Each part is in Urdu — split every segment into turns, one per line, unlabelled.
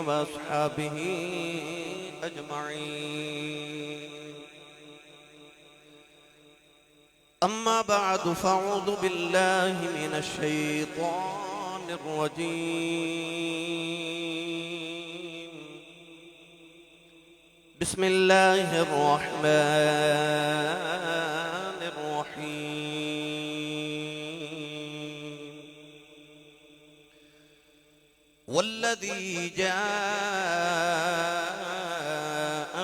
وأصحابه أجمعين. أما بعد فأعوذ بالله من الشيطان الرجيم. بسم الله الرحمن الرحيم. والذي جاء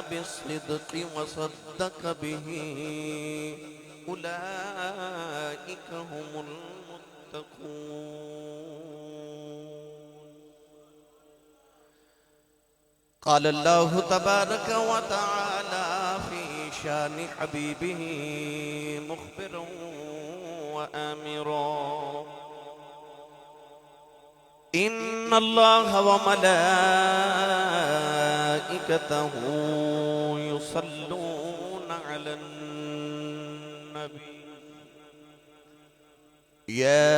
بالصدق وصدق به أولئك هم المتقون. قال الله تبارك وتعالى في شان حبيبه مخبرا وآمرا: إن الله وملائكته يصلون على النبي يا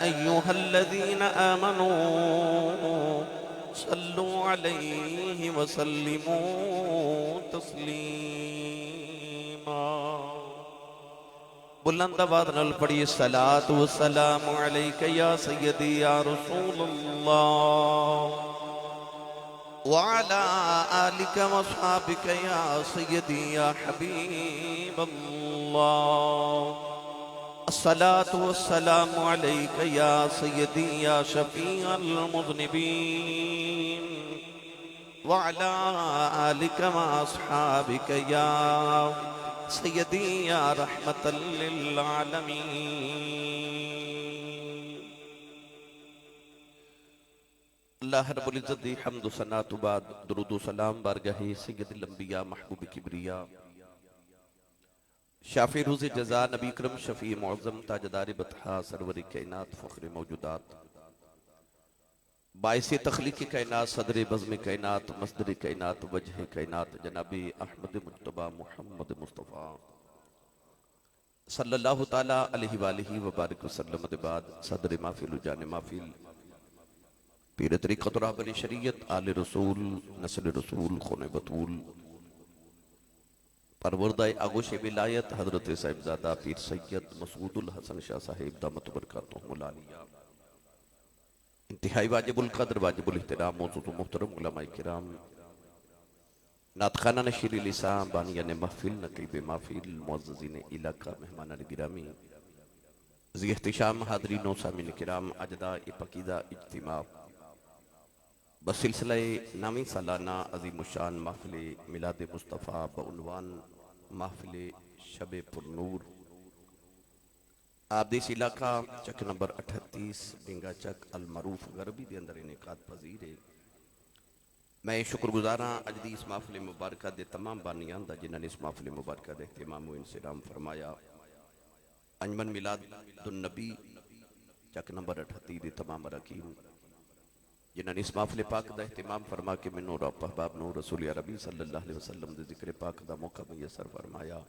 أيها الذين آمنوا صلوا عليه وسلموا تسليما. بلند آواز نال پڑھیے الصلاۃ والسلام علیک یا سیدی یا رسول اللہ وعلی آلک واصحابک یا سیدی یا حبیب اللہ. الصلاۃ والسلام علیک یا سیدی یا شفیع المذنبین وعلی آلک واصحابک یا سیدی یا رحمت للعالمین. اللہ رب العزت دی حمد و ثنا تو بعد درود و سلام بارگاہ سید الانبیاء محبوب کبریا شافی روز جزا نبی کرم شفیع معظم تاجدار بطحا سرور کائنات فخر موجودات باعث تخلیق کائنات صدر بزم کائنات مصدر کائنات وجہ کائنات جناب احمد مجتبی محمد مصطفیٰ صلی اللہ تعالیٰ علیہ وآلہ وبارک وسلم دے بعد صدر محفل جان محفل پیر طریقت رہبر شریعت آل رسول نسل رسول خون بطول پروردہ آغوش ولایت حضرت صاحبزادہ پیر سید مسعود الحسن شاہ صاحب دامت برکاتہم العالیہ. انتہائی واجب القدر واجب الاحترام موجود محترم علماء کرام نعت خانہ نشیر لسان بانیان محفل نقیب محفل معززین علاقہ مہمانان گرامی ذی احتشام حاضرین و سامعین کرام اجداء پاکیزہ اجتماع بسلسلہ نامی سالانہ عظیم الشان محفل میلاد مصطفیٰ بعنوان محفل شب پرنور آبدیس علاقہ چک نمبر 38 بنگا چک المعروف غربی دے اندر انعقاد پذیر ہے. میں شکر گزاراں اجدی اس محفل مبارکہ دے تمام بانیان دا جنہاں نے اس محفل مبارکہ دے اہتمام و انصرام فرمایا. انجمن میلاد النبی چک نمبر 38 دے تمام اراکین جنہاں نے اس محفل پاک دا اہتمام فرما کے منو رب احباب نو رسول عربی صلی اللہ علیہ وسلم دے ذکر پاک دا موقع میسر فرمایا.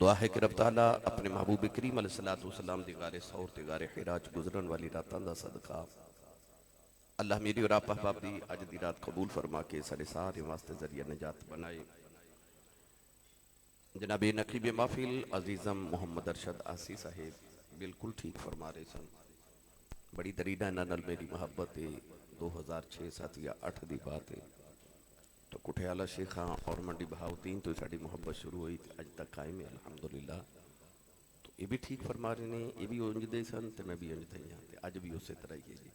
دعا ہے کہ رب تعالیٰ اپنے محبوب کریم علیہ السلام دی غار سور تے غار حراج گزرن والی راتاں دا صدقہ اللہ میری اور آپ احباب دی آج دی رات قبول فرما کے سارے سارے واسطے ذریعہ نجات بنائے. جناب نقیب محفل عزیزم محمد ارشد آسی صاحب بالکل ٹھیک فرما رہے سن. بڑی درینہ نال میری محبت ہے. 2006-7 یا 8 دی بات ہے تو کٹھیالہ شیخاں اور منڈی بہاؤتین تو ساڑی محبت شروع ہوئی تھی اج تک قائم ہے الحمدللہ. تو یہ بھی ٹھیک فرما رہے ہیں, یہ بھی اونج دے سن تے میں بھی اونج دے یہاں تے اج بھی اسے طرح ہی ہے جی.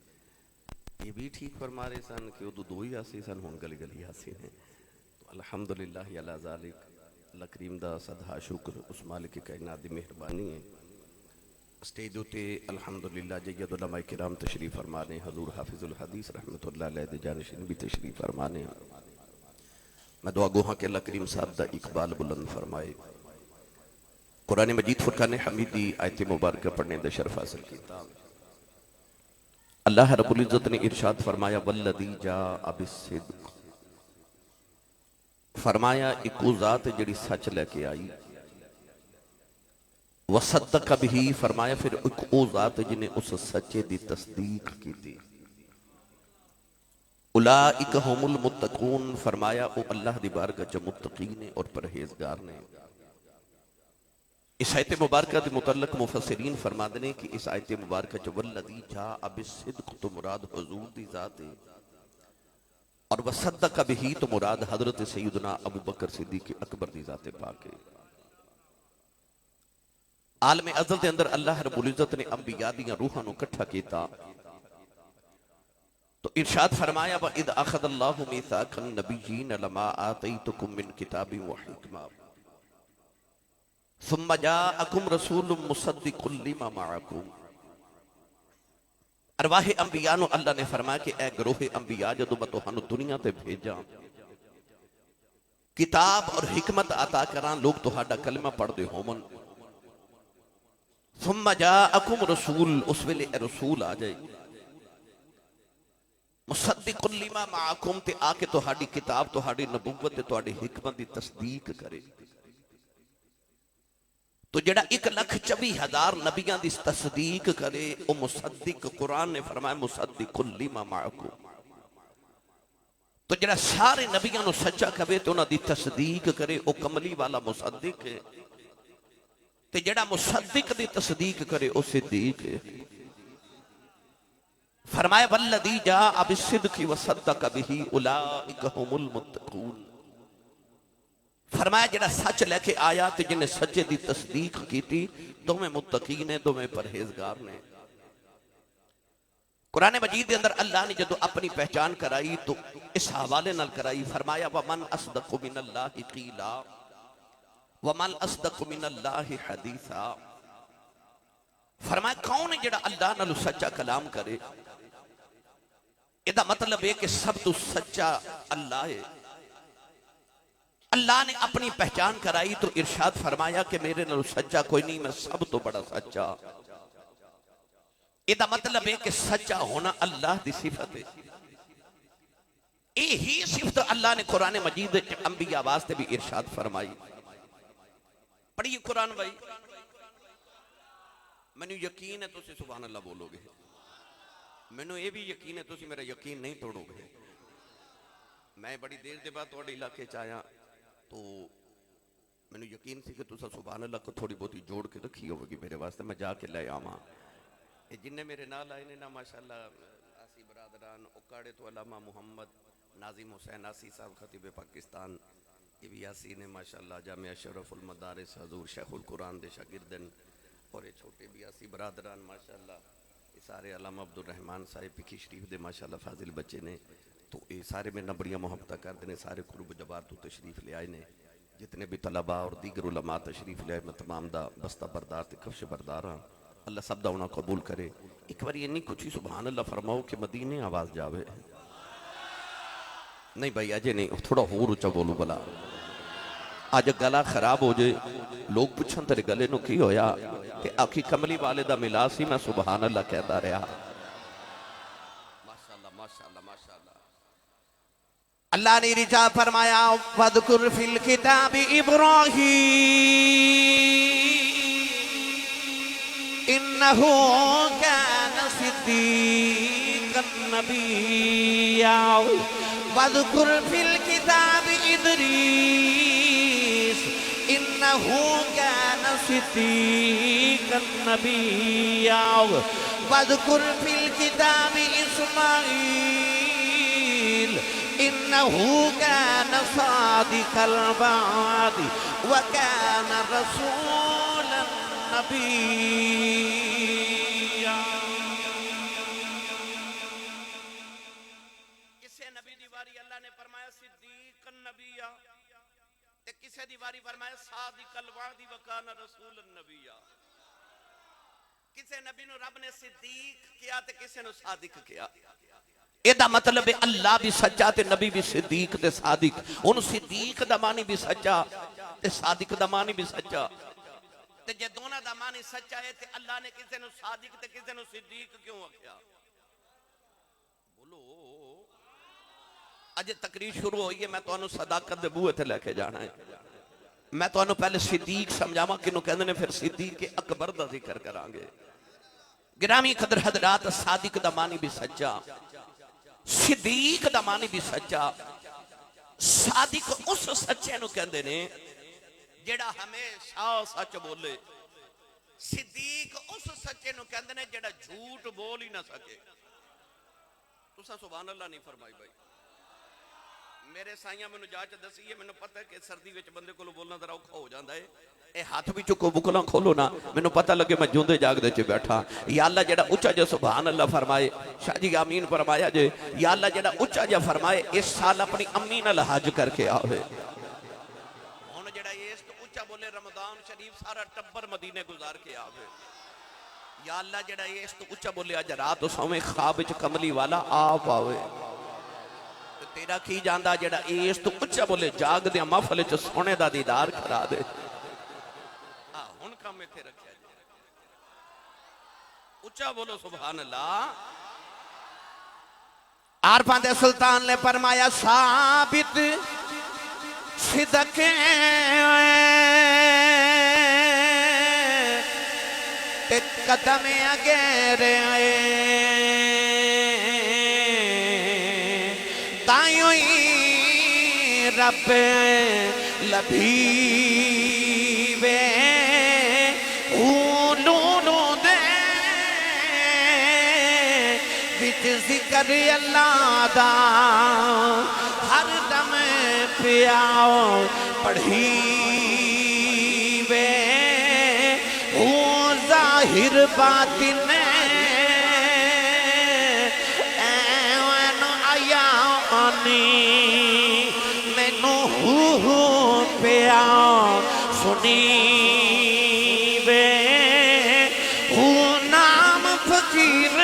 یہ بھی ٹھیک فرما رہے سن کہ وہ دو ہی آسی سن ہون گلی گلی آسی ہیں. تو الحمدللہ علی ذالک اللہ کریم دا صدحہ شکر اس مالک کائنات دی مہربانی ہے. اسٹیج ہوتے الحمدللہ جید علماء کرام تشریف فرمانے, حضور حافظ الحدیث رحمت اللہ علیہ دے جانشین بھی تشریف فرمانے. میں دعا گوہاں کہ اللہ کریم صاحب دا اقبال بلند فرمائے. قرآن مجید فرقان حمیدی آیت مبارکہ پڑھنے دا شرف حاصل کیتا. اللہ رب العزت نے ارشاد فرمایا والذی جاء بالصدق, فرمایا ایک ذات جڑی سچ لے کے آئی. وصدق بھی, فرمایا پھر ایک ذات جنہیں اس سچے دی تصدیق کی تھی. اولئک هم المتقون، فرمایا او اللہ دی بارگاہ جو متقین اور پرہیزگار نے۔ اس آیت مبارکہ کے متعلق مفسرین فرما دنے کہ اس آیت مبارکہ جو والذی جاء بالصدق تو مراد حضور دی ذات ہے، اور وصدق بہی تو مراد حضرت سیدنا ابو بکر صدیق اکبر دی ذات پاک ہے۔ عالم ازل دے اندر اللہ رب العزت نے انبیاء دیاں روحاں نو اکٹھا کیتا تو ارشاد فرمایا وَإِذْ أَخَذَ اللَّهُ مِيثَاقَ النَّبِيِّينَ لَمَا آتَيْتُكُم مِّن كِتَابٍ وَحِكْمَةٍ ثُمَّ جَاءَكُمْ رَسُولٌ مُصَدِّقٌ لِّمَا مَعَكُمْ۔ ارواح انبیاء نو اللہ نے فرمایا کہ اے گروہ انبیاء جدو میں تہانوں دنیا تے بھیجا، کتاب اور حکمت عطا کران، لوگ تہاڈا کلمہ پڑھ دے ہومن، ثم جاءکم رسول، اس ویلے اے رسول آ جائے، مصدق لما معکم، تے آ کے تہاڈی کتاب، تہاڈی نبوت تے تہاڈی حکمت دی تصدیق کرے۔ تو جڑا 1,24,000 نبیاں دی تصدیق کرے او مصدق، قرآن نے فرمایا مصدق لما معکم۔ تو جڑا سارے نبیاں نو سچا کہے تو انہاں دی تصدیق کرے او کملی والا مصدق ہے، تے جڑا مصدق دی تصدیق کرے او صدیق ہے۔ فرمایا والذی جاء بالصدق وصدق بہ اولئک هم المتقون۔ فرمایا جڑا سچ لے کے آیا تے جن نے سچے دی تصدیق کی تھی، دونوں متقین ہیں، دونوں پرہیزگار نے۔ قرآن مجید کے اندر اللہ نے جدو اپنی پہچان کرائی تو اس حوالے نال کرائی، فرمایا وَمَنْ أَصْدَقُ مِنَ اللَّهِ قِيلًا وَمَنْ أَصْدَقُ مِنَ اللَّهِ حَدِيثًا۔ فرمایا کون ہے جڑا اللہ نال سچا کلام کرے؟ یہ مطلب ہے کہ سب تو سچا اللہ ہے۔ اللہ نے اپنی پہچان کرائی تو ارشاد فرمایا کہ میرے نال سچا کوئی نہیں، میں سب تو بڑا سچا۔ یہ مطلب ہے کہ سچا ہونا اللہ دی صفت ہے۔ یہی صفت اللہ نے قرآن مجید انبیاء واسطے بھی ارشاد فرمائی۔ پڑھیے قرآن بھائی، میں نے یقین ہے تسی سبحان اللہ بولو گے، میں نے یہ بھی یقین ہے تسی میرا یقین نہیں توڑو گے۔ میں بڑی دیر دے بعد توڑے علاقے چاہیا تو میں نے یقین سی کہ تسا سبحان اللہ کو تھوڑی بہت جوڑ کے رکھی ہوگی میرے واسطے، میں جا کے لے آواں۔ جن نے میرے نال آئے نے نا ماشاءاللہ آسی برادران، اکاڑے تو علامہ محمد ناظم حسین آسی صاحب خطیب پاکستان، یہ بھی آسی نے ماشاءاللہ جامعہ شرف المدارس حضور شیخ القرآن دے شاگردن، اور یہ چھوٹے بھی آسی برادران ماشاءاللہ، یہ سارے علامہ عبدالرحمن صاحب پکی شریف دے ماشاءاللہ فاضل بچے نے، تو یہ سارے میں نبڑیاں محبتہ کر دینے، سارے قرب جبار تو تشریف لے آئے نے، جتنے بھی طلباء اور دیگر علماء تشریف لے آئے، میں تمام دا بستہ بردار تے کفش بردار ہاں، اللہ سب دا انہاں قبول کرے۔ ایک بار یہ نہیں کچھ ہی سبحان اللہ فرماؤ کہ مدینے آواز جاوے۔ نہیں بھائی اجے نہیں، تھوڑا ہور اچھا بولو بلا، آج گلا خراب ہو جائے، لوگ پوچھن تیرے گلے نو کی ہویا کہ آخی کملی والے دا ملا سی، میں سبحان اللہ کہتا رہا۔ ماشاءاللہ ماشاءاللہ ماشاءاللہ۔ اللہ نے رجا فرمایا وَذْكُرْ فِي الْكِتَابِ إِبْرَاهِيمَ إِنَّهُ كَانَ صِدِّيقًا نَبِيًّا وَذْكُرْ فِي الْكِتَابِ إِدْرِيسَ إِنَّهُ كَانَ صِدِّيقًا نَبِيًّا وَذْكُرْ فِي الْكِتَابِ إِسْمَاعِيلَ إِنَّهُ كَانَ صَادِقَ الْوَعْدِ وَكَانَ رَسُولًا نَبِيًّا۔ کسے نبی دیواری اللہ نے فرمایا صدیق النبی، تے کسے دیواری فرمایا صادق الوعد وکان رسول النبی۔ کسے نبی نو رب نے صدیق کیا تے کسے نو صادق کیا۔ ایدہ مطلب ہے اللہ بھی سچا تے نبی بھی صدیق تے صادق، ان صدیق دا معنی بھی سچا تے صادق دا معنی بھی سچا، تے جے دونہ دا معنی سچا ہے تے اللہ نے کسے نو صادق تے کسے نو صدیق کیوں آکھیا؟ بولو اج تقریر شروع ہوئی ہے، میں تو انہوں صداقت دے بوئے تھے لے کے جانا ہے۔ میں تو انہوں پہلے صدیق سمجھاما کنہوں کہنے نے پھر صدیق اکبر دا ذکر کرانگے۔ گرامی قدر حضرات، صادق دا معنی بھی سچا، صدیق دا معنی بھی سچا، صادق اس سچے نو کہندے نے جڑا ہمیشہ سچ بولے، صدیق اس سچے نو کہندے نے جڑا جھوٹ بول ہی نہ سکے۔ تسا سبحان اللہ نہیں فرمائی بھائی؟ میرے سائیاں میں جاچ دسی ہے، میں نے پتہ ہے کہ سردی وچ بندے کو بولنا ذرا اوکھا ہو جاندا ہے، اے ہاتھ بھی چکو بکلا کھولو نا، میں نے پتہ لگے میں جوندے جاگ دے چ بیٹھا۔ یا اللہ جڑا اچھا جو سبحان اللہ فرمائے، شاہ جی آمین فرمایا جے، یا اللہ جڑا اچھا جو فرمائے اس سال اپنی امی نال حج کر کے آوے۔ ہن جڑا اس تو اچھا بولے رمضان شریف سارا ٹبر مدینے گزار کے آوے۔ یا اللہ جڑا اس تو اچھا بولے اج رات سویں خواب وچ کملی والا آپ آوے۔ تیرا کی جاندہ جڑا اس تو اچھا بولے جاگ دیا محفل چ سونے دا دیدار کرا دے۔ ہن کام میں تھے رکھیا جائے، اچھا بولو سبحان اللہ۔ عارفان دے سلطان نے فرمایا ثابت صدق تے قدم اگیرے تائیوں ہی رب لبھیوے اولونو دے وچ ذکر اللہ دا ہر دم پیاؤ پڑھیوے ظاہر باطن مینو ہو پیا سنی وے نام فقیر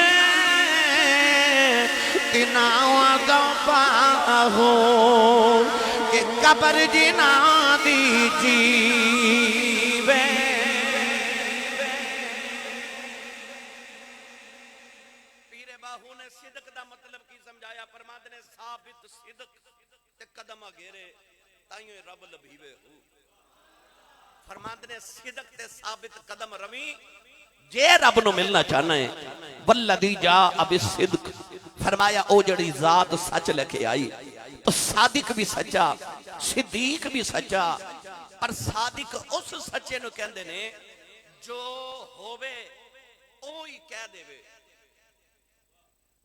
تناو دا پاہو کہ قبر جنا دی جیوے۔ پیر باہو نے صدق دا مطلب کی سمجھایا، فرماتے نے ثابت صدق تے قدم گھیرے تائیوں رب لبھیوے ہو۔ فرماتے نے صدق تے ثابت قدم روی جے رب نو ملنا چاہنا ہے۔ والذی جاء بالصدق، فرمایا او جڑی ذات سچ لکھے آئی تو صادق بھی سچا، صدیق بھی سچا، پر صادق اس سچے نو کہندے نے جو ہووے اوہی کہہ دے وے۔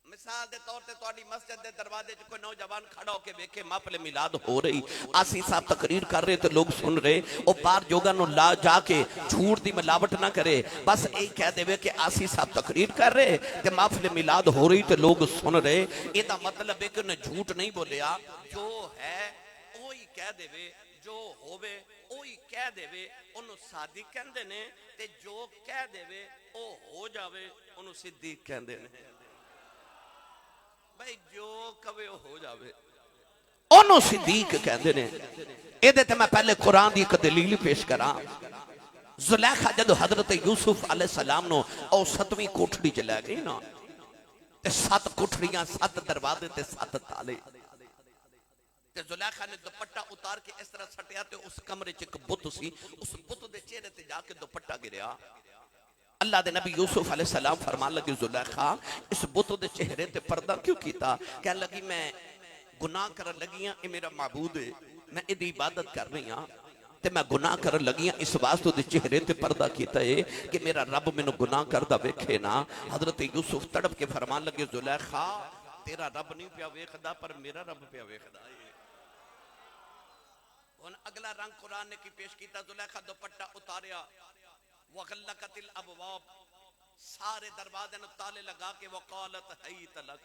مثال دے طور تے تواڈی مسجد دے دروازے چ کوئی نوجوان کھڑا ہو کے ویکھے محفل میلاد ہو رہی، آسی صاحب تقریر کر رہے تے لوگ سن رہے، او بار جوگا نو لا جا کے جھوٹ دی ملاوٹ نہ کرے، بس یہی کہہ دے کہ آسی صاحب تقریر کر رہے تے محفل میلاد ہو رہی تے لوگ سن رہے۔ یہ دا مطلب ہے کہ انہیں جھوٹ نہیں بولیا، جو ہے وہی کہہ دے جو ہووے اوہی کہہ دے انہوں صادق کہندے نے، تے جو کہہ دے او ہو جاوے انہوں صدیق کہندے نے۔ بھائی جو کبھی ہو جاوے انہوں صدیق کہندے نے۔ اے دیتے میں پہلے قرآن دی ایک دلیل پیش کراں۔ زلیخا جدو حضرت یوسف علیہ السلام نو او 7ویں کوٹھڑی چلے گئی نا، تے 7 کوٹھڑیاں 7 دروازے تے 7 تالے، تے زلیخا نے دوپٹہ اتار کے اس طرح سٹیا تے اس کمرے چ ایک بت سی، اس بت دے چہرے تے جا کے دوپٹہ گریا۔ اللہ دے نبی یوسف علیہ السلام فرمان لگی زلیخا اس بت دے چہرے تے پردہ کیوں کیتا؟ کہنے لگی میں گناہ کر لگیاں، اے میرا معبود ہے، میں ادھی عبادت کر رہی ہاں تے میں گناہ کر لگیاں، اس واسطے دے چہرے تے پردہ کیتا ہے کہ میرا رب میں نو گناہ کردہ ویکھے نا۔ حضرت یوسف تڑپ کے فرمان لگے زلیخا تیرا رب نہیں پیا ویکھدا پر میرا رب پیا ویکھدا ہے۔ ان اگلا رنگ قرآن نے کی پیش کیتا، زلیخا دوپٹہ اتاریا، وغلقت الابواب، سارے دروازے نے تالے لگا کے وقالت حیت لک۔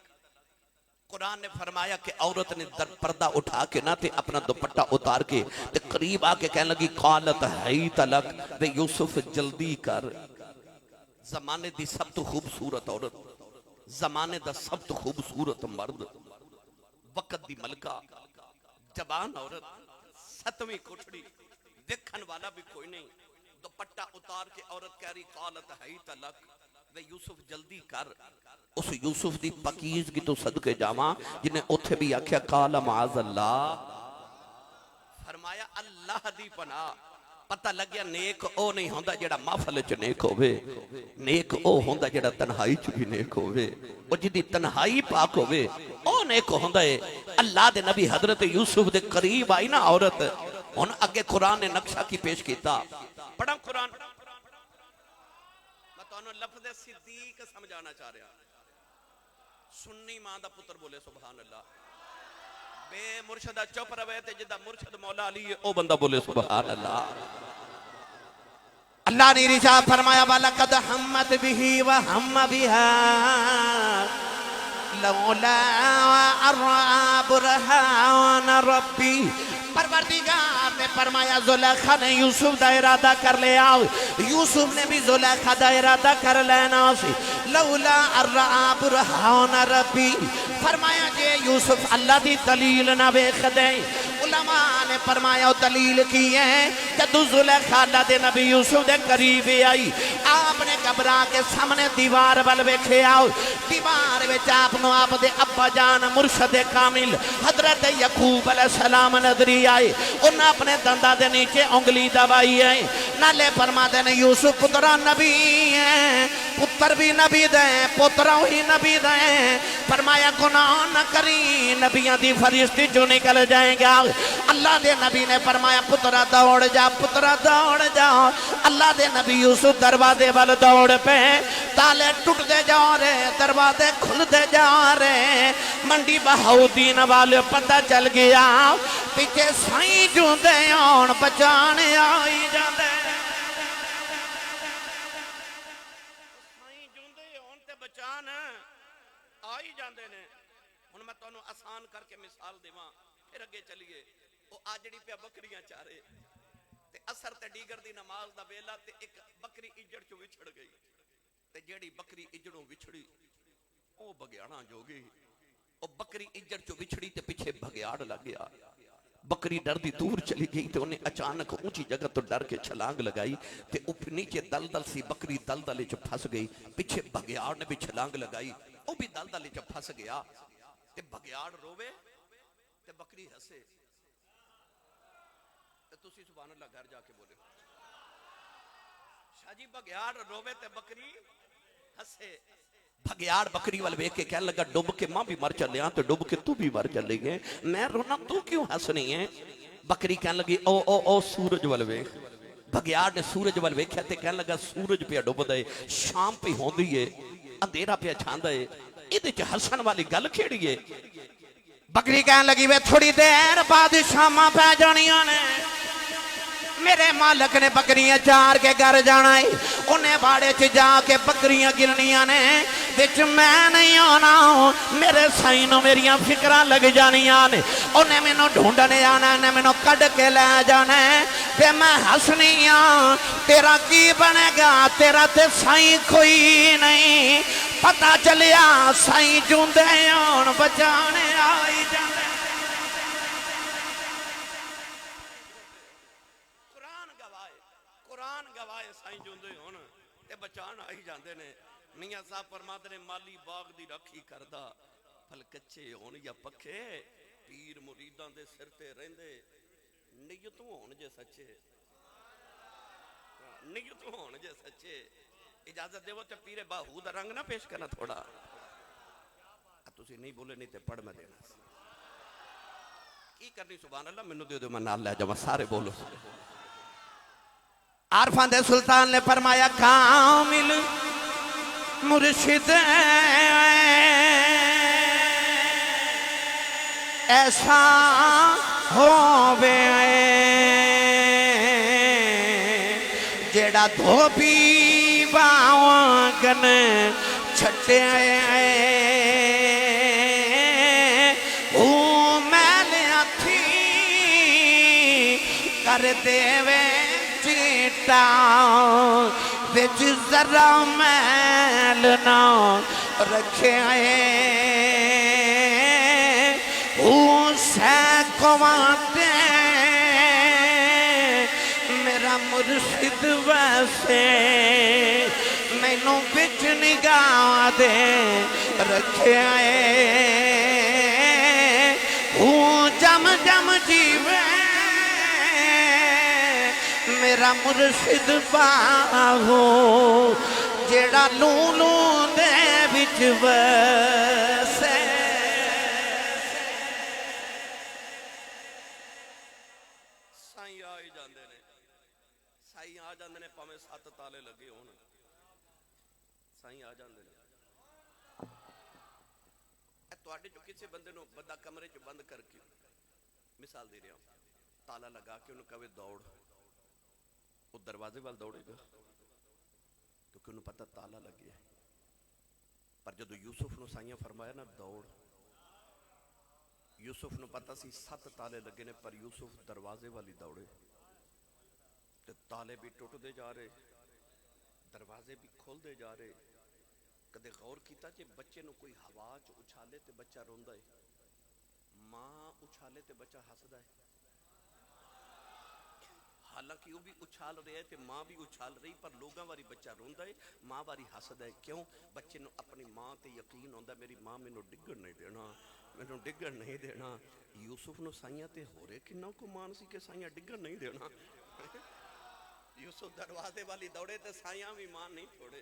قرآن نے فرمایا کہ عورت نے پردہ اٹھا کے نہ تے اپنا دوپٹہ اتار کے تے قریب آ کے کہنے لگی قالت حیت لک، وے یوسف جلدی کر، زمانے دی سب تو خوبصورت عورت، زمانے دا سب تو خوبصورت مرد، وقت دی ملکہ، جوان عورت، 7ویں کوٹھڑی، دیکھن والا بھی کوئی نہیں، دوپٹہ اتار کے عورت کہہ رہی قالت حیت لک، وے یوسف جلدی کر۔ اس یوسف دی پاکیزگی تو صدقے جاواں جنہیں اتھے بھی آکھیا قال معاذ اللہ، فرمایا اللہ دی پناہ۔ پتہ لگیا نیک او نہیں ہوندا جڑا محفل چ نیک ہووے، نیک او ہوندا جڑا تنہائی چ بھی نیک ہووے، او جدی تنہائی پاک ہووے او کون ایک ہوندہ ہے اللہ دے نبی حضرت یوسف دے قریب آئی نا عورت ان اگے قرآن نے نقشہ کی پیش کیتا پڑھا قرآن میں تو انہوں لفظ صدیق سمجھانا چاہ رہا سنی ماں دا پتر بولے سبحان اللہ بے مرشدہ چپ روے تے جدہ مرشد مولا علی او بندہ بولے سبحان اللہ
اللہ نے رشاہ فرمایا وَلَقَدْ حَمَّتْ بِهِ وَحَمَّ بِهَا لَوْلَا أَرْعَى بُرْهَانَ رَبِّي پروردگار نے فرمایا زلیخا نے یوسف دا ارادہ کر لیا یوسف نے بھی زلیخا دا ارادہ کر لینا سی لولا أَرْعَى بُرْهَانَ رَبِّي فرمایا کہ یوسف اللہ دی دلیل نہ بیخ دے علماء نے فرمایا دلیل کی ہے کہ تو زلیخا اللہ دے نبی یوسف دے قریب آئی آپ نے گھبرا کے سامنے دیوار بل بیکھے آؤ دیوار وچ آپ نو آپ دے ابا جان مرشد کامل حضرت یعقوب علیہ السلام نظری آئے انہاں اپنے دندہ دے نیچے انگلی دبائی آئے نالے فرما دے یوسف پترہ نبی ہیں پتر بھی نبی دیں پترہ ہی نبی دیں فرمایا گناہ نہ کری نبیاں دی فرشتی جو نکل جائیں گا اللہ دے نبی نے فرمایا پترہ دوڑ جا اللہ دے نبی یوسف دروازے وال دوڑ پہ تالے ٹوٹ دے جا رہے دروازے کھل دے جا رہے منڈی بہاؤدین والے پتہ چل گیا پیچھے سائیں جو دے آن بچانے آئی جاندے سائیں جو دے آن تے بچان آئی جاندے نے ہن میں تو انہوں آسان کر کے مثال دے ماں پھر اگے چلیے وہ آجڑی پہ بکریاں چارے تے اثر تے دیگر دی نماز دا ویلا تے ایک بکری اجڑ چو وچھڑ گئی تے جیڑی بکری اجڑوں وچھڑی او بگیاڑاں جو گئی او بکری اجڑ چو وچھڑی تے پیچھے بگیاڑ لگ گیا بکری ڈر دی دور چلی گئی تے انہیں اچانک اونچی جگہ تو ڈر کے چھلانگ لگائی تے اوپر نیچے دلدل سی بکری دلدلے چ پھنس گئی پیچھے بگیاڑ نے بھی چھلانگ لگائی او بھی دلدلے چ پھنس گیا تے بگیاڑ روے تے بکری ہسے تے تسی سبحان اللہ گھر جا کے بولے شاہ جی بگیاڑ روے تے بکری ہسے بھگیاڑ بکری والے ویک کے کہنے لگا ڈوب کے ماں بھی مر چلے ہاں تو ڈوب کے تو بھی مر چلے گئے میں رونا تو کیوں ہنس نہیں ہے بکری کہنے لگی او سورج والے ویک بھگیاڑ نے سورج والے ویکھیا تے کہنے لگا سورج پہ ڈوب دے شام پہ ہوندی ہے اندھیرا پہ چھاندا ہے ادھے چ ہسن والی گل کیڑی ہے بکری کہنے لگی وے تھوڑی دیر بعد شاماں پہ جانیاں نے میرے مالک نے بکریاں چار کے گھر جانا ہے انہیں باڑے چ جا کے بکریاں گرنیاں نے وچ میں نہیں آنا میرے سائنوں میریاں فکران لگ جانیاں نے انہیں میں نو ڈھونڈنے آنا انہیں میں نو کڑ کے لے جانا ہے کہ میں حسنیاں تیرا کی بنے گا تیرا تے سائن کوئی نہیں پتہ چلیا سائن جوندے آن بچانے آئی جانے بچان آئی جاندے نے میاں صاحب فرماتے نے مالی باغ دی رکھی کردہ پھل کچے ہون یا پکھے پیر مریداں دے سر تے رہندے نیتوں ہون جے سچے نیتوں ہون جے سچے اجازت دے وہ تے پیر باہو دا رنگ نہ پیش کرنا تھوڑا تسی نہیں بولے نہیں تے پڑھ میں دینا کی کرنی سبحان اللہ منو دے میں نال لے جاواں سارے بولو عارفان دے سلطان نے فرمایا کامل مرشد ایسا ہووے جیڑا دھوبی باوانگن چھٹے او میلے تھی کر دیوے بچ ذرا میل نہ رکھے اسے کماتے میرا مرشد ویسے میں نو بچ نگاہ دے رکھے جم جم جیوے میرا مرشد باہو جیڑا لولو دے بچ ویسے
سائی آ جاندے نے پاویں 7 تالے لگے ہون سائی آ جاندے نے تواڈے جو کسی بندے نو بندہ کمرے چ بند کر کے مثال دے رہا ہوں تالا لگا کے انہوں کہے دوڑ وہ دروازے وال دوڑے گا کیونکہ انہوں پتہ تالا لگیا ہے پر جدو یوسف نو سائیاں فرمایا نا دوڑ یوسف نو پتہ سی 7 تالے لگے نے پر یوسف دروازے والی دوڑے تے تالے بھی ٹوٹ دے جا رہے دروازے بھی کھول دے جا رہے کدے غور کیتا جے بچے نو کوئی ہوا چ اچھالے تے بچہ روندا ہے ماں اچھالے تے بچہ ہسدا ہے حالانکہ وہ بھی اچھال رہے تے ماں بھی اچھال رہی پر لوگاں واری بچہ روندا ہے ماں واری ہسدا ہے کیوں بچے نو اپنی ماں تے یقین ہوندا میری ماں مینوں ڈگن نہیں دینا مینوں ڈگن نہیں دینا یوسف نو سائیاں تے ہورے کنوں کو مان سی کہ سائیاں ڈگن نہیں دینا یوسف دروازے والی دوڑے تے سائیاں بھی مان نہیں چھوڑے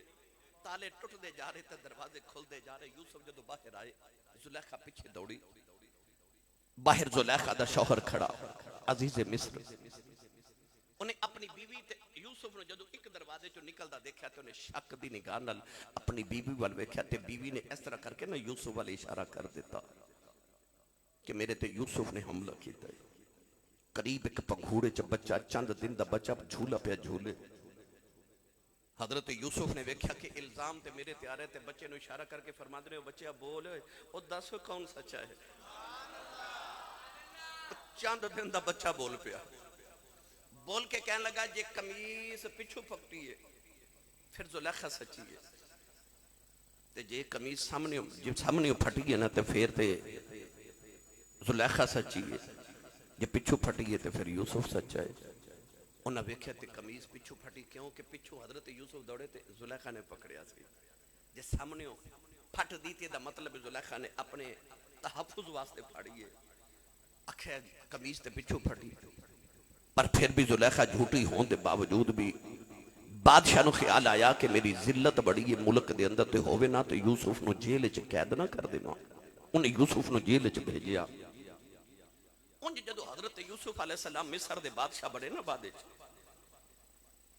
تالے ٹوٹ دے جا رہے تے دروازے کھل دے جا رہے یوسف جدو باہر آئے زلیخا پیچھے دوڑی باہر زلیخا دا شوہر کھڑا عزیز مصر انہیں اپنی بیوی تے یوسف نے جدو ایک دروازے چو نکل دا دیکھا تے انہیں شک دی نگاہ نال اپنی بیوی وال ویکھیا تے بیوی نے اس طرح کر کے نا یوسف والے اشارہ کر دیتا کہ میرے تے یوسف نے حملہ کیتا ہے قریب ایک پنگھوڑے چ بچہ چند دن دا بچہ جھولا پہ جھولے حضرت یوسف نے ویکھیا کہ الزام تے میرے تے آ رہے تے بچے نو اشارہ کر کے فرما دے بچے بول او دس کون سچا ہے چند دن دا بچہ بول پیا بول کے کہنے لگا یہ قمیص پچھو پھٹی ہے پھر زلیخا سچی ہے تے یہ قمیص سامنے پھٹی ہے نا تے پھر تے زلیخا سچی ہے یہ پچھو پھٹی ہے تے پھر یوسف سچا ہے انہاں ویکھیا تے قمیص پچھو پھٹی کیوں کہ پچھو حضرت یوسف دوڑے تے زلیخا نے پکڑیا سی جے سامنے پھٹ دیتی دا مطلب زلیخا نے اپنے تحفظ واسطے پھاڑی ہے اکھے قمیص تے پچھو پھٹی پر پھر بھی زلیخا جھوٹی ہون دے باوجود بھی بادشاہ نو خیال آیا کہ میری ذلت بڑی ہے ملک دے اندر تے ہووے نا تو یوسف نو جیل وچ قید نہ کر دینا انہیں یوسف نو جیل وچ بھیجیا ان جدو حضرت یوسف علیہ السلام مصر دے بادشاہ بڑے نا بعد وچ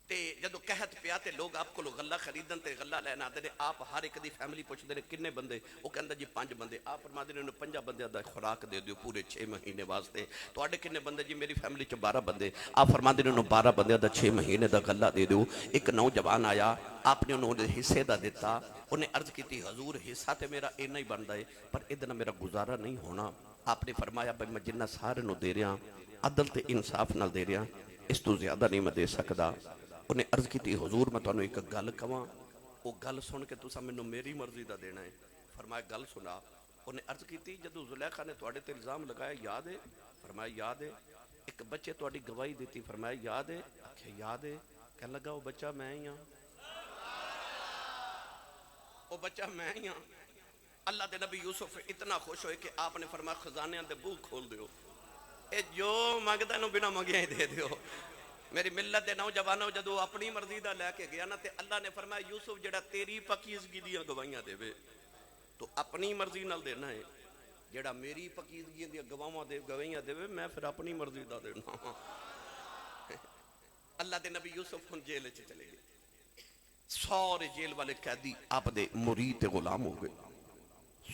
تے جدو قحط پیا تے لوگ آپ کو غلہ خریدن تے غلہ لینا آتے نے آپ ہر ایک دی فیملی پوچھ دے کنے بندے وہ کہندا جی 5 بندے آپ فرما دے انہوں 5 بندے دا خوراک دے دیو پورے 6 مہینے واسطے تو اڈے کنے بندے جی میری فیملی چ 12 بندے آپ فرما دے انہوں 12 بندے دا 6 مہینے دا غلہ دے دیو ایک نوجوان آیا آپ نے انہوں نے حصے دا دیتا انہیں عرض کی تھی حضور حصہ تے میرا اینا ہی بندا ہے پر ادنا میرا گزارا نہیں ہونا آپ نے فرمایا بھائی میں جنہ سارے نو دے رہا عدل تے انصاف نال دے رہا اس تو زیادہ نہیں میں دے سکدا انہیں عرض کی تھی حضور میں تانوں ایک گل کواں وہ گل سن کے تساں مینوں میری مرضی دا دینا ہے فرمایا گل سنا انہیں عرض کی تھی جدو زلیخا نے تواڈے تے الزام لگایا یاد ہے فرمایا یاد ہے ایک بچے تواڈی گواہی دیتی فرمایا یاد ہے آکھے یاد ہے کہنے لگا وہ بچہ میں ہی ہاں وہ بچہ میں ہی ہاں اللہ دے نبی یوسف اتنا خوش ہوئے کہ آپ نے فرمایا خزانے دے بو کھول دیو اے جو مانگدا نو بنا منگیا ہی دے دیو میری ملت دے نوجوانوں جدو اپنی مرضی دا لے کے گیا نا تے اللہ نے فرمایا یوسف جڑا تیری پاکیزگی دیاں گواہیاں دے تو اپنی مرضی نال دینا ہے جڑا میری پاکیزگی دیاں گواہیاں دے میں پھر اپنی مرضی دا دینا اللہ دے نبی یوسف ہن جیل وچ چلے گئے سارے جیل والے قیدی آپ دے مرید تے غلام ہو گئے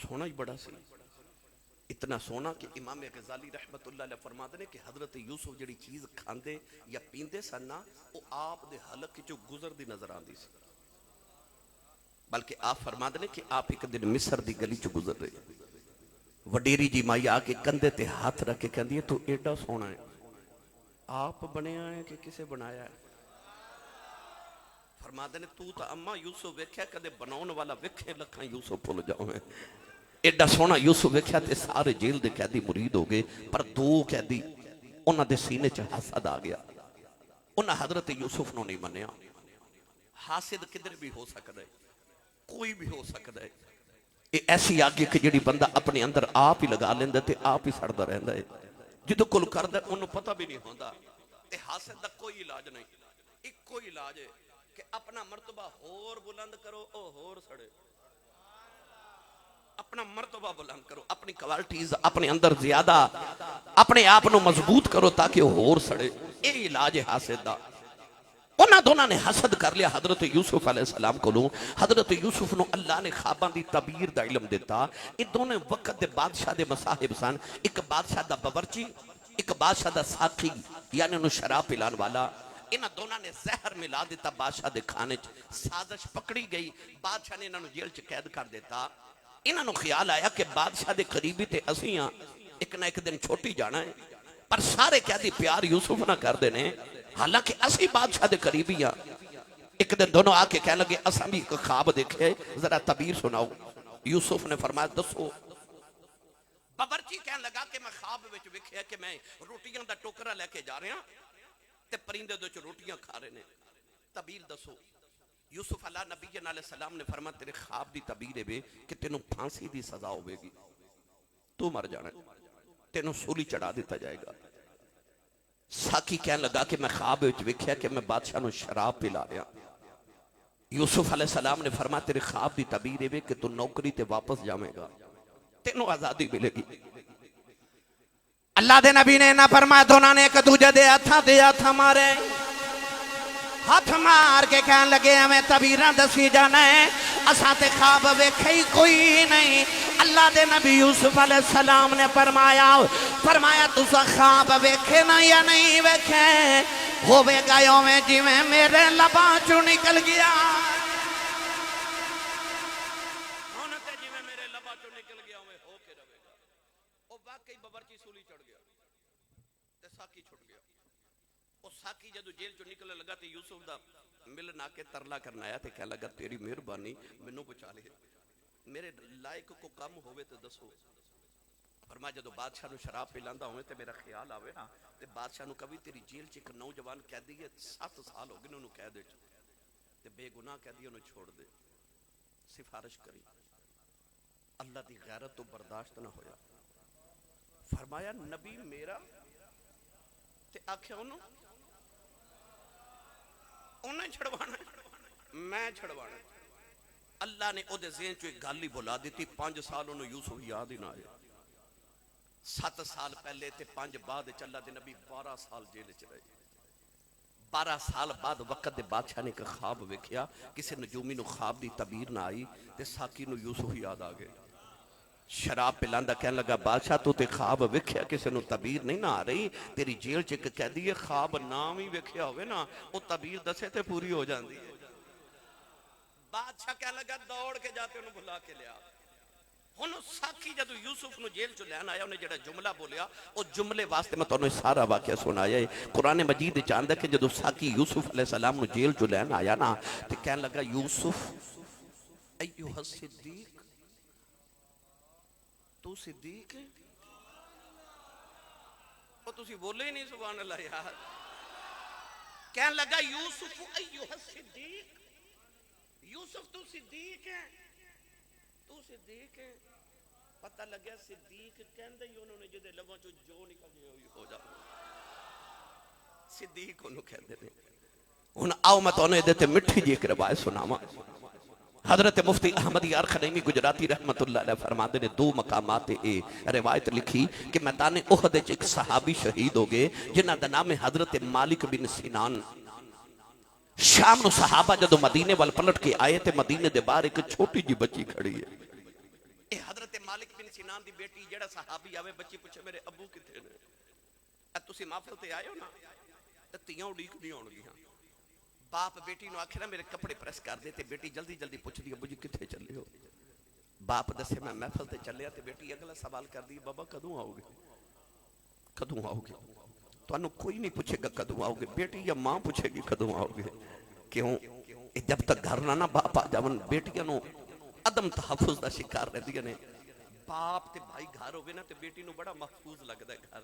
سونا ہی بڑا سی اتنا سونا کہ امام غزالی رحمت اللہ علیہ فرماتے ہیں کہ حضرت یوسف جڑی چیز کھاندے یا پیندے سن نا وہ آپ دے حلق چو گزر دی نظر آندی سی بلکہ آپ فرماتے ہیں کہ آپ ایک دن مصر دی گلی چو گزر رہے وڈیری جی مائی آکے کندھے تے ہاتھ رکھ کے کہندی ہے تو ایڈا سونا ہے آپ بنے آئے کہ کسے بنایا ہے فرماتے ہیں تو تا اما یوسف ویکھیا کدے بناؤن والا ویکھے لکھاں یوسف بھول جاؤں ہے ایڈا سونا یوسف ویکھیا تے سارے جیل دے قیدی مرید ہو گئے پر 2 قیدی انہاں دے سینے چ حسد آ گیا انہاں حضرت یوسف نو نہیں منیا حاسد کدھر بھی ہو سکتا ہے کوئی بھی ہو سکتا ہے یہ ایسی آگے کہ جڑی بندہ اپنے اندر آپ ہی لگا لیندے تے آپ ہی سڑدا رہندا ہے جدوں کل کردا انہوں پتہ بھی نہیں ہوندا تے حاسد دا کوئی علاج نہیں ایک کوئی علاج ہے کہ اپنا مرتبہ ہور بلند کرو او ہور سڑے اپنا مرتبہ بلند کرو اپنی کوالٹیز اپنے اندر زیادہ اپنے آپ نو مضبوط کرو تاکہ وہ ہور سڑے اے علاج ہے حاسد دا انہاں دونوں نے حسد کر لیا حضرت یوسف علیہ السلام کو لوں. حضرت یوسف نو اللہ نے خواباں دی تعبیر دا علم دیتا. یہ دونوں وقت دے بادشاہ دے مصاحب سن. ایک بادشاہ دا باورچی، ایک بادشاہ دا ساقی یعنی انہوں شراب پلان والا. انہاں دونوں نے زہر ملا دیتا بادشاہ دے کھانے چ. سازش پکڑی گئی، بادشاہ نے انہوں جیل چ قید کر دیتا. انہوں نے خیال آیا کہ بادشاہ دے قریبی تے اسی ہاں، ایک نہ ایک دن چھوٹی جانا ہے. پر سارے قیدی پیار یوسف نہ کر دینے، حالانکہ اسی بادشاہ دے قریبی ہاں. ایک دن دونوں آ کے کہنے لگے اساں بھی ایک خواب دیکھے، ذرا تعبیر سناؤ. یوسف نے فرمایا دسو. باورچی کہنے لگا کہ میں خواب وچ ویکھیا کہ میں روٹیاں دا ٹوکرا لے کے جا رہا ہاں تے پرندے دے وچ روٹیاں کھا رہے نے. تعبیر دسو. یوسف علیہ نبی علیہ السلام نے فرمایا تیرے خواب دی تعبیر ہے کہ تینوں پھانسی دی سزا ہوے گی، تو مر جانا، تینوں سولی چڑھا دیتا جائے گا. ساکی کہنے لگا کہ میں خواب وچ ویکھیا کہ میں بادشاہ نو شراب پلا رہا. یوسف علیہ السلام نے فرمایا تیرے خواب دی تعبیر ہے کہ تو نوکری تے واپس جاویں گا، تینوں آزادی ملے گی.
اللہ دے نبی نے نہ فرمایا دونوں نے ایک دوجے دے ہاتھ مارے. ہاتھ مار کے کہنے لگے ہمیں تعبیراں دسی جانا ہے، اساں تے خواب ویکھے ہی کوئی نہیں. اللہ دے نبی یوسف علیہ السلام نے فرمایا تساں خواب ویکھے نہ یا نہیں ویکھے، ہوے گا یویں جویں میرے لباں چوں نکل گیا.
ہن تے جویں میرے لباں چوں نکل گیا اویں ہو کے رہے گا. او واقعی باورچی سولی چڑھ گیا تے ساکی چھٹ گیا. او ساکی جدو جیل چوں نکلنے لگا تے یوسف دا ملن آ کے ترلا کرنا آیا تے کہنے لگا تیری مہربانی مینوں بچا لے، میرے لائق کو کم ہوئے تو دسو. فرمایا جدو بادشاہ نو شراب پلاندا ہوئے تے میرا خیال آوے نا تے بادشاہ نو کبھی تیری جیل چ ایک نوجوان قیدی ہے 7 سال ہو گئے انہوں قید وچ تے بے گناہ قیدی انہوں چھوڑ دے. سفارش کری، اللہ دی غیرت تو برداشت نہ ہویا. فرمایا نبی میرا تے آکھیا انہیں چھڑوانا میں چھڑوانا. اللہ نے او دے ذہن چو ایک گل ہی بلا دیتی. 5 سال انہوں یوسف یاد ہی نہ آئے. 7 سال پہلے تے 5 بعد اللہ دے نبی 12 سال جیل چ رہے. 12 سال بعد وقت دے بادشاہ نے ایک خواب ویکھیا، کسی نجومی نو خواب دی تعبیر نہ آئی تے ساکی نو یوسف یاد آ گئے. شراب پلاندا کہنے لگا بادشاہ تو تے خواب ویکھیا کسی نو تعبیر نہیں نہ آ رہی، تیری جیل چ ایک قیدی ہے خواب نام ہی ویکھیا ہوئے نا او تعبیر دسے تے پوری ہو جاندی ہے. بادشاہ کہنے لگا دوڑ کے جاتے انہوں بلا کے لیا. انہوں ساکی جدو یوسف نو جیل چو لین آیا انہیں جڑا جملہ بولیا او جملے واسطے میں تو انہوں سارا واقعہ سنایا ہے. قرآن مجید چاندہ کہ جدو ساکی یوسف علیہ السلام نو جیل چو لین آیا نا تو کہنے لگا یوسف ایوہ الصدیق، تو صدیق ہے؟ اور تسی بولے ہی نہیں سبحان اللہ یار. کہنے لگا یوسف ایوہ الصدیق، یوسف تو صدیق ہے، تو صدیق ہے. پتہ لگیا صدیق کہندے ہی انہوں نے جدے لبوں چو جو نکل گئے ہوئی ہو جا صدیق انہوں کہندے نے. ان آؤ میں تو انہیں دیتے مٹھی جی ایک روایت سناما. حضرت مفتی احمد یار خنیمی گجراتی رحمت اللہ علیہ فرماتے نے 2 مقامات روایت لکھی کہ میدان احد ایک صحابی شہید ہو گئے جنہ دا نام حضرت مالک بن سنان. شام نو صحابہ جدو مدینے وال پلٹ کے آئے تھے مدینے دے باہر ایک چھوٹی جی بچی کھڑی ہے. اے حضرت مالک بن سنان دی بیٹی جڑا صحابی آوے بچی پوچھے میرے ابو کتھے نے؟ تسی محفل تے آئے ہو نا تیاں اڑیک نہیں ہون گیاں. باپ بیٹی نو آکھے نا میرے کپڑے پریس کر دے تے بیٹی جلدی جلدی پوچھ دی ابو جی کتھے چلے ہو؟ باپ دسے میں محفل تے چلے تے بیٹی اگلا سوال کر دی بابا کدوں آؤ گے؟ کدوں آؤ گے؟ تو انہوں کوئی نہیں پوچھے گا کدوں آؤ گے، بیٹی یا ماں پوچھے گی کدوں آؤ گے. کیوں؟ جب تک گھر نہ باپ آ جاون بیٹیاں نو عدم تحفظ دا شکار رہدیاں نے. باپ تے بھائی گھر ہوگے نا تے بیٹی نو بڑا محفوظ لگدا ہے گھر.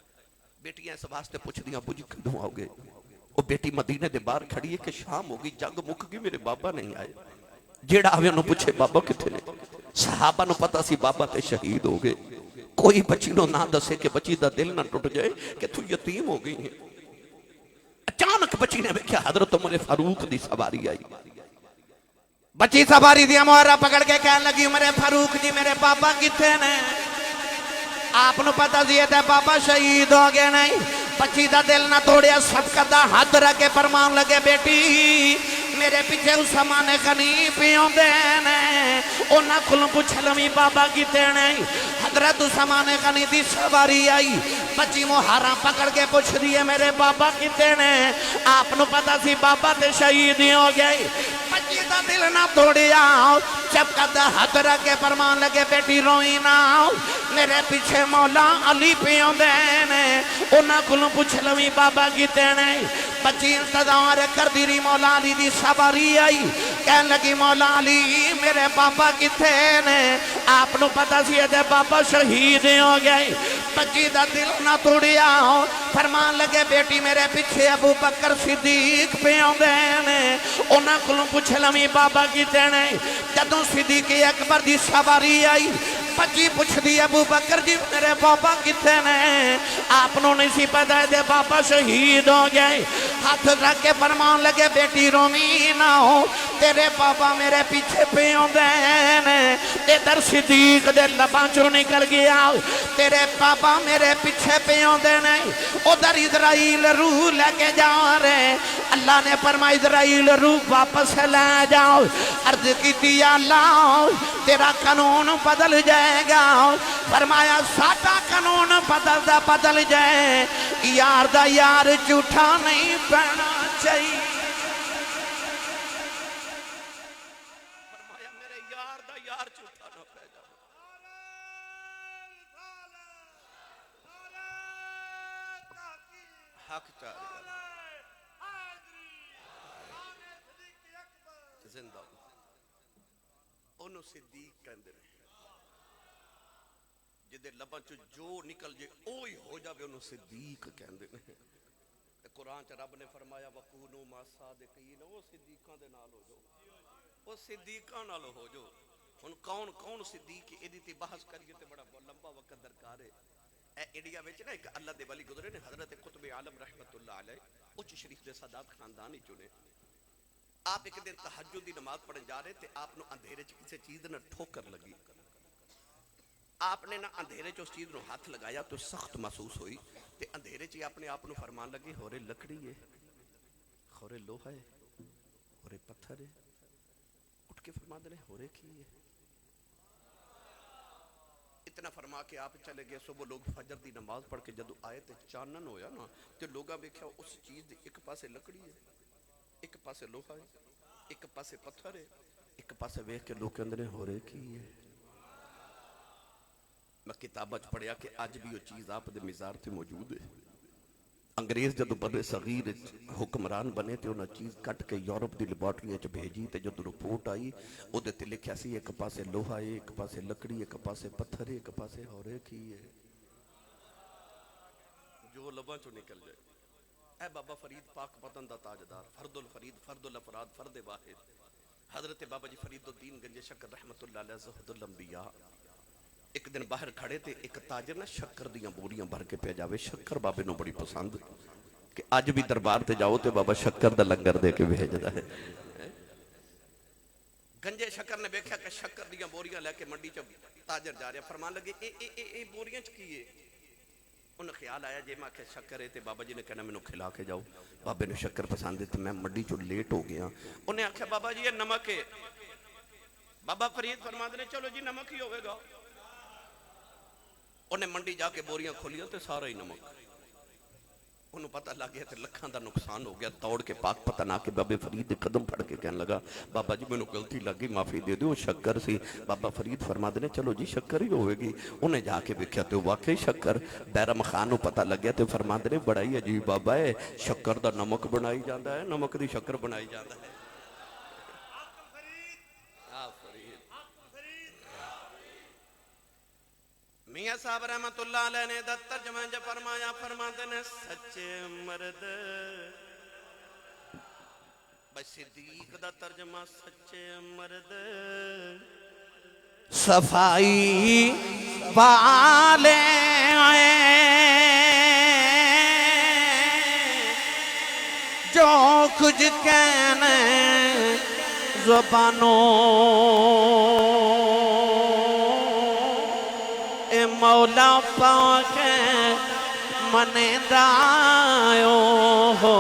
بیٹیاں اس واسطے پوچھ دیاں ابو جی کدوں آؤ گے؟ وہ بیٹی مدینے دے باہر کھڑی ہے کہ شام ہوگی جنگ مک گئی میرے بابا نہیں آئے. جیڑا آوے انہوں پوچھے بابا کتھے نے؟ صحابہ نو پتا سی بابا تے شہید ہو گئے. کوئی بچی نو نہ دسے کہ بچی دا دل نہ ٹوٹ جائے کہ تو یتیم ہو گئی ہیں. اچانک بچی نے دیکھا حضرت عمر فاروق دی سواری آئی.
بچی سواری دیا مہرہ پکڑ کے کہنے لگی عمر فاروق جی میرے بابا کتھے نے؟ آپ نو پتہ سی ہے بابا شہید ہو گئے نہیں. بچی دا دل نہ توڑیا صدقہ دا ہاتھ رکھ کے فرمان لگے بیٹی میرے پیچھے اس زمانے غنی پیوں دینے اونا کھلوں پوچھلمی بابا کی تینے حضرت اس زمانے غنی دی سواری آئی بچی محرم پکڑ کے پوچھ دیئے میرے بابا کی تینے آپ نو پتا سی بابا تے شہیدی ہو گئی بچی دا دل نہ توڑیا جب قدر ہاتھ رکھ کے فرمان لگے بیٹی روئی نہ میرے پیچھے مولا علی پیوں دینے اونا کھلوں پوچھلمی بابا کی تینے بچی انتظار کر دیری مولا علی دی سواری آئی کہنے لگی مولا علی میرے بابا کتنے نے آپ نو پتا سی ہے بابا شہید ہو گئے بچی دا دل نہ توڑیا فرمان لگے بیٹی میرے پیچھے ابو بکر صدیق پہ آنے انہاں کلوں پوچھے لمی بابا کتنے جدوں صدیق اکبر دی سواری آئی بچی پوچھ دی ابو بکر جی میرے بابا کتنے آپ نو نہیں سی پتا ہے بابا شہید ہو گئے ہاتھ رکھ کے فرمان لگے بیٹی رومی نہ ہو تیرے بابا میرے پیچھے پیوں دینے ادھر صدیق دے لباں چوں نکل گیا تیرے بابا میرے پیچھے پیوں دینے ادھر اسرائیل روح لے کے جا رہے اللہ نے فرمایا اسرائیل روح واپس لے جاؤ عرض کی دیا اللہ تیرا قانون بدل جائے گا فرمایا ساٹا قانون بدل جائے یار دا یار جھوٹا نہیں پہنا چاہیے فرمایا میرے یار دا یار جھوٹا نہ پہ جاؤ حق چاہے زندہ انہوں صدیق کہندے رہے جدے لباں جو نکل جے اوہی ہو جاوے انہوں صدیق کہندے رہے قرآن چا رب نے فرمایا وَقُونُوا مَعَ الصَّادِقِينَ وہ صدیقاں دے نال ہو جو وہ صدیقاں نال ہو جو ان کون صدیق ایدی تی بحث کریے تے بڑا لمبا وقت درکار ہے اے انڈیا وچ نا ایک اللہ دے ولی گزرے نے حضرت قطب عالم رحمت اللہ علیہ اچ شریف دے سادات خاندانی چنے آپ ایک دن تہجد دی نماز پڑھن جا رہے تھے آپ نو اندھیرے چ کسی چیز نہ ٹھوکر لگی آپ نے نہ اندھیرے چ اس چیز نو ہاتھ لگایا تو سخت محسوس ہوئی تے اندھیرے چ اپنے آپ نو فرمان لگے ہورے لکڑی ہے ہورے لوہا ہے ہورے پتھر ہے اٹھ کے فرما دے ہورے کی ہے اتنا فرما کے آپ چلے گئے صبح لوگ فجر دی نماز پڑھ کے جدو آئے تے چانن ہویا نا تے لوگاں ویکھیا اس چیز دی ایک پاسے لکڑی ہے ایک پاسے لوہا ہے ایک پاسے پتھر ہے ایک پاسے ویکھ کے لوگ کہندے نے ہورے کی ہے میں کتاباں چ پڑھیا کہ اج بھی وہ چیز آپ دے مزار تے موجود ہے انگریز جدو بڑے صغیر حکمران بنے تے انہاں چیز کٹ کے یورپ دی لیبارٹری وچ بھیجی تے جدو رپورٹ آئی او دے تے لکھیا سی ایک پاسے لوہا ہے ایک پاسے لکڑی ایک پاسے پتھر ہے ایک پاسے ہورے کی ہے جو لباں چوں نکل جائے اے بابا فرید پاک وطن دا تاجدار فرد الفرید فرد الافراد فرد واحد حضرت بابا جی فرید الدین گنج شکر رحمت اللہ علیہ زہد الانبیاء ایک دن باہر کھڑے تھے ایک تاجر نہ شکر دیاں بوریاں بھر کے پہ جاوے شکر بابے نو بڑی پسند کہ آج بھی دربار تے جاؤ تے بابا شکر دا لنگر دے کے بھیجدا ہے گنجے شکر نے دیکھا کہ شکر دیاں بوریاں لے کے منڈی چ تاجر جا رہا فرمان لگے اے بوریاں چ کی ہے انہیں خیال آیا جے ماں کہ شکر ہے تے بابا جی نے کہنا میں نو کھلا کے جاؤ بابے نے شکر پسند ہے تے میں منڈی چ لیٹ ہو گیا انہیں آکھیا بابا جی یہ نمک ہے بابا فرید فرماندے نے چلو جی نمک ہی ہوئے گا انہیں منڈی جا کے بوریاں کھولیاں تے سارا ہی نمک انہوں پتہ لگ گیا تے لکھاں دا نقصان ہو گیا دوڑ کے پاک پتہ نہ کہ بابے فرید قدم پھڑ کے کہنے لگا بابا جی میں نے غلطی لگی معافی دے دیو شکر سی بابا فرید فرما دینے چلو جی شکر ہی ہوئے گی انہیں جا کے دیکھا تے واقعی شکر بیرم خانوں پتہ لگ گیا تے فرما دینے بڑا ہی عجیب بابا ہے شکر دا نمک بنائی جاندہ ہے نمک دی شکر بنائی جاندہ ہے میاں صاحب رحمت اللہ علیہ نے دا ترجمہ جب فرمایا فرماتے نے سچے مرد بھائی صدیق دا ترجمہ سچے مرد صفائی والے جو کچھ کہنے زبانوں مولا پاک ہے منیندا ہو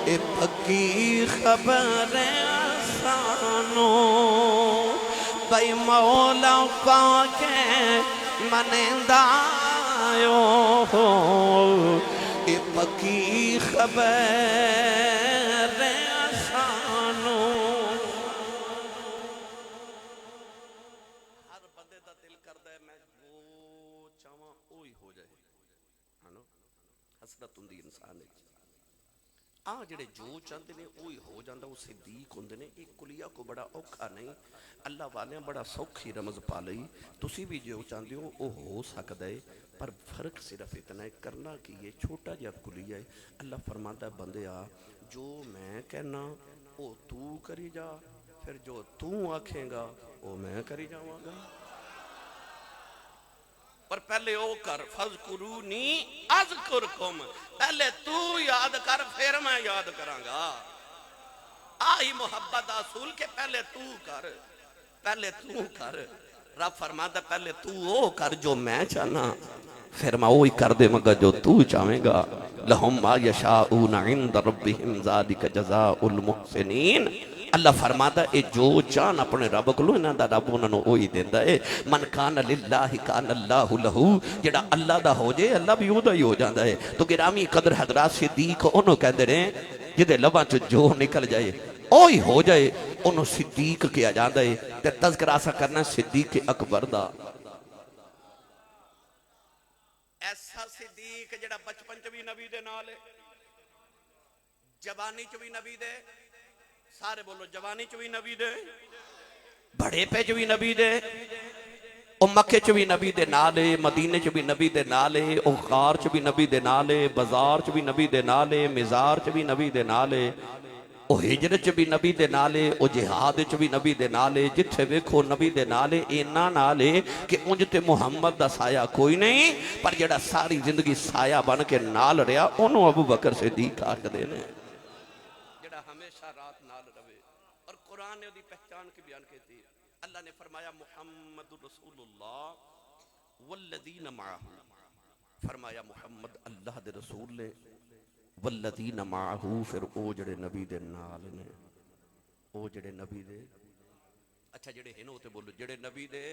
اے پکی خبر سانو بھائی مولا پاک منیندا ہو اے پکی خبر سانو ہر بندے دا دل کردا ہے میں جو چاہواں اوہی ہو جائے ہاں حسرت ہوندی انسان وچ آ جڑے جو چاہتے نے وہی ہو جاندہ وہ صدیق ہوندے نے ایک کلیہ کو بڑا اوکھا نہیں اللہ والے بڑا سوکھی رمز پا لئی تسی بھی جو چاہتے ہو وہ ہو سکتا ہے پر فرق صرف اتنا ہے کرنا کی یہ چھوٹا جا کلیہ ہے اللہ فرماتا ہے بندے آ جو میں کہنا وہ تو کری جا پھر جو تو آکھیں گا وہ میں کری جاواں گا پر پہلے او کر فذکرونی اذکرکم پہلے تو یاد کر پھر میں یاد کرانگا آئی محبت اصول کے پہلے تو کر رب فرماتا پہلے تو او کر جو میں چاہنا پھر میں وہی کر دے مگا جو تو چاہیں گا لہم ما یشاؤون عند ربہم ذالک جزاء المحسنین اللہ فرماتا ہے جو چاہن اپنے رب کو لو انہاں دا رب انہاں نو وہی دیندا ہے من کان للہ کان اللہ لہو جڑا اللہ دا ہو جائے اللہ بھی او دا ہی ہو جاندا ہے تو گرامی قدر حضرات صدیق انہوں کہندے نے جدے لباں چ جو نکل جائے اوہی ہو جائے انہوں صدیق کیا جاندا ہے تے تذکرہ سا کرنا صدیق اکبر دا ایسا صدیق جڑا بچپن چ بھی نبی دے نال ہے جوانی چ بھی نبی دے سارے بولو جوانی چ بھی نبی دے بڑے پہ چ بھی نبی دے او مکے چ بھی نبی دے نالے مدینے چ بھی نبی دے نالے او غار چ بھی نبی دے نالے بازار چ بھی نبی دے نالے مزار چ بھی نبی دے نالے او ہجرت چ بھی نبی دے نالے او جہاد چ بھی نبی دے نالے جتھے ویکھو نبی دے نالے اینا نالے کہ انج تے محمد دا سایہ کوئی نہیں پر جڑا ساری زندگی سایہ بن کے نال رہا انہوں ابو بکر صدیق آکھدے نے جڑا ہمیشہ رات نال رہے اور قرآن نے دی پہچان کی بیان کہتی ہے اللہ نے فرمایا محمد رسول اللہ والذین معاہ فرمایا محمد اللہ دے رسول نے والذین معاہ پھر او جڑے نبی دے نال نے او جڑے نبی دے اچھا جڑے ہیں تے بولو جڑے نبی دے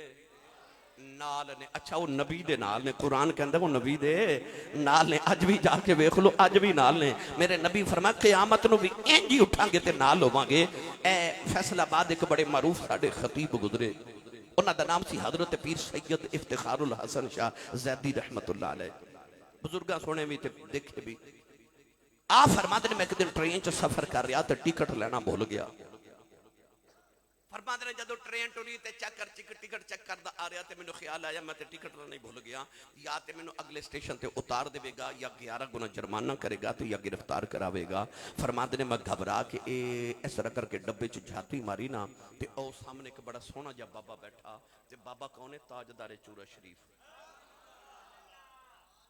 نال نے اچھا وہ نبی دے نال نے قرآن کے اندر وہ نبی دے نال نے اج بھی جا کے ویکھ لو اج بھی نال نے میرے نبی فرمایا قیامت نو بھی انج ہی اٹھاں گے تے نال ہوواں گے اے فیصل آباد ایک بڑے معروف ساڈے خطیب گزرے انہاں دا نام سی حضرت پیر سید افتخار الحسن شاہ زیدی رحمت اللہ علیہ بزرگاں سونے بھی تے دیکھے بھی آ فرماتے نے میں ایک دن ٹرین چ سفر کر رہا تے ٹکٹ لینا بھول گیا فرماتے نے جدو ٹرین ٹوری تے ٹکٹ چیک کردا آ رہا تے مینوں خیال آیا میں تے ٹکٹ نہیں بھول گیا یا تے مینوں اگلے سٹیشن تے اتار دے گا یا 11 گنا جرمانہ کرے گا تو یا گرفتار کراوے گا فرماتے نے میں گھبرا کے اس طرح کر کے ڈبے چ جھاتی ماری نا تے او سامنے ایک بڑا سونا جا بابا بیٹھا تے بابا کون ہے تاجدار چورا شریف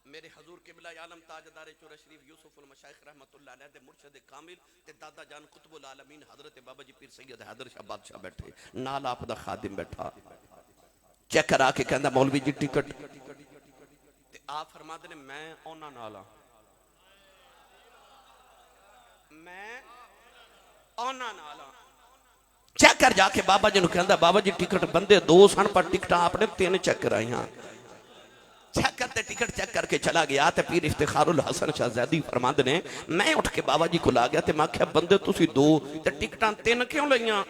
میرے حضور قبلہ عالم تاجدار چورا شریف یوسف المشائخ رحمت اللہ علیہ دے مرشد کامل تے دادا جان قطب العالمین حضرت بابا جی پیر سید حیدر شاہ بادشاہ بیٹھے نال آپ دا خادم بیٹھا چیک کرا کے کہندا مولوی جی ٹکٹ تے آپ فرماتے نے میں اونا نالا میں اونا نالا چیک کر جا کے بابا جی نو کہندا بابا جی ٹکٹ بندے 2 سن پر ٹکٹاں آپ نے 3 چیک کرائی ہاں چیک کرتے ٹکٹ چیک کر کے چلا گیا تے پیر افتخار الحسن شاہ زیدی فرماند نے میں اٹھ کے بابا جی کو لا گیا تے میں کہا بندے تسی 2 تے ٹکٹاں 3 کیوں لئیاں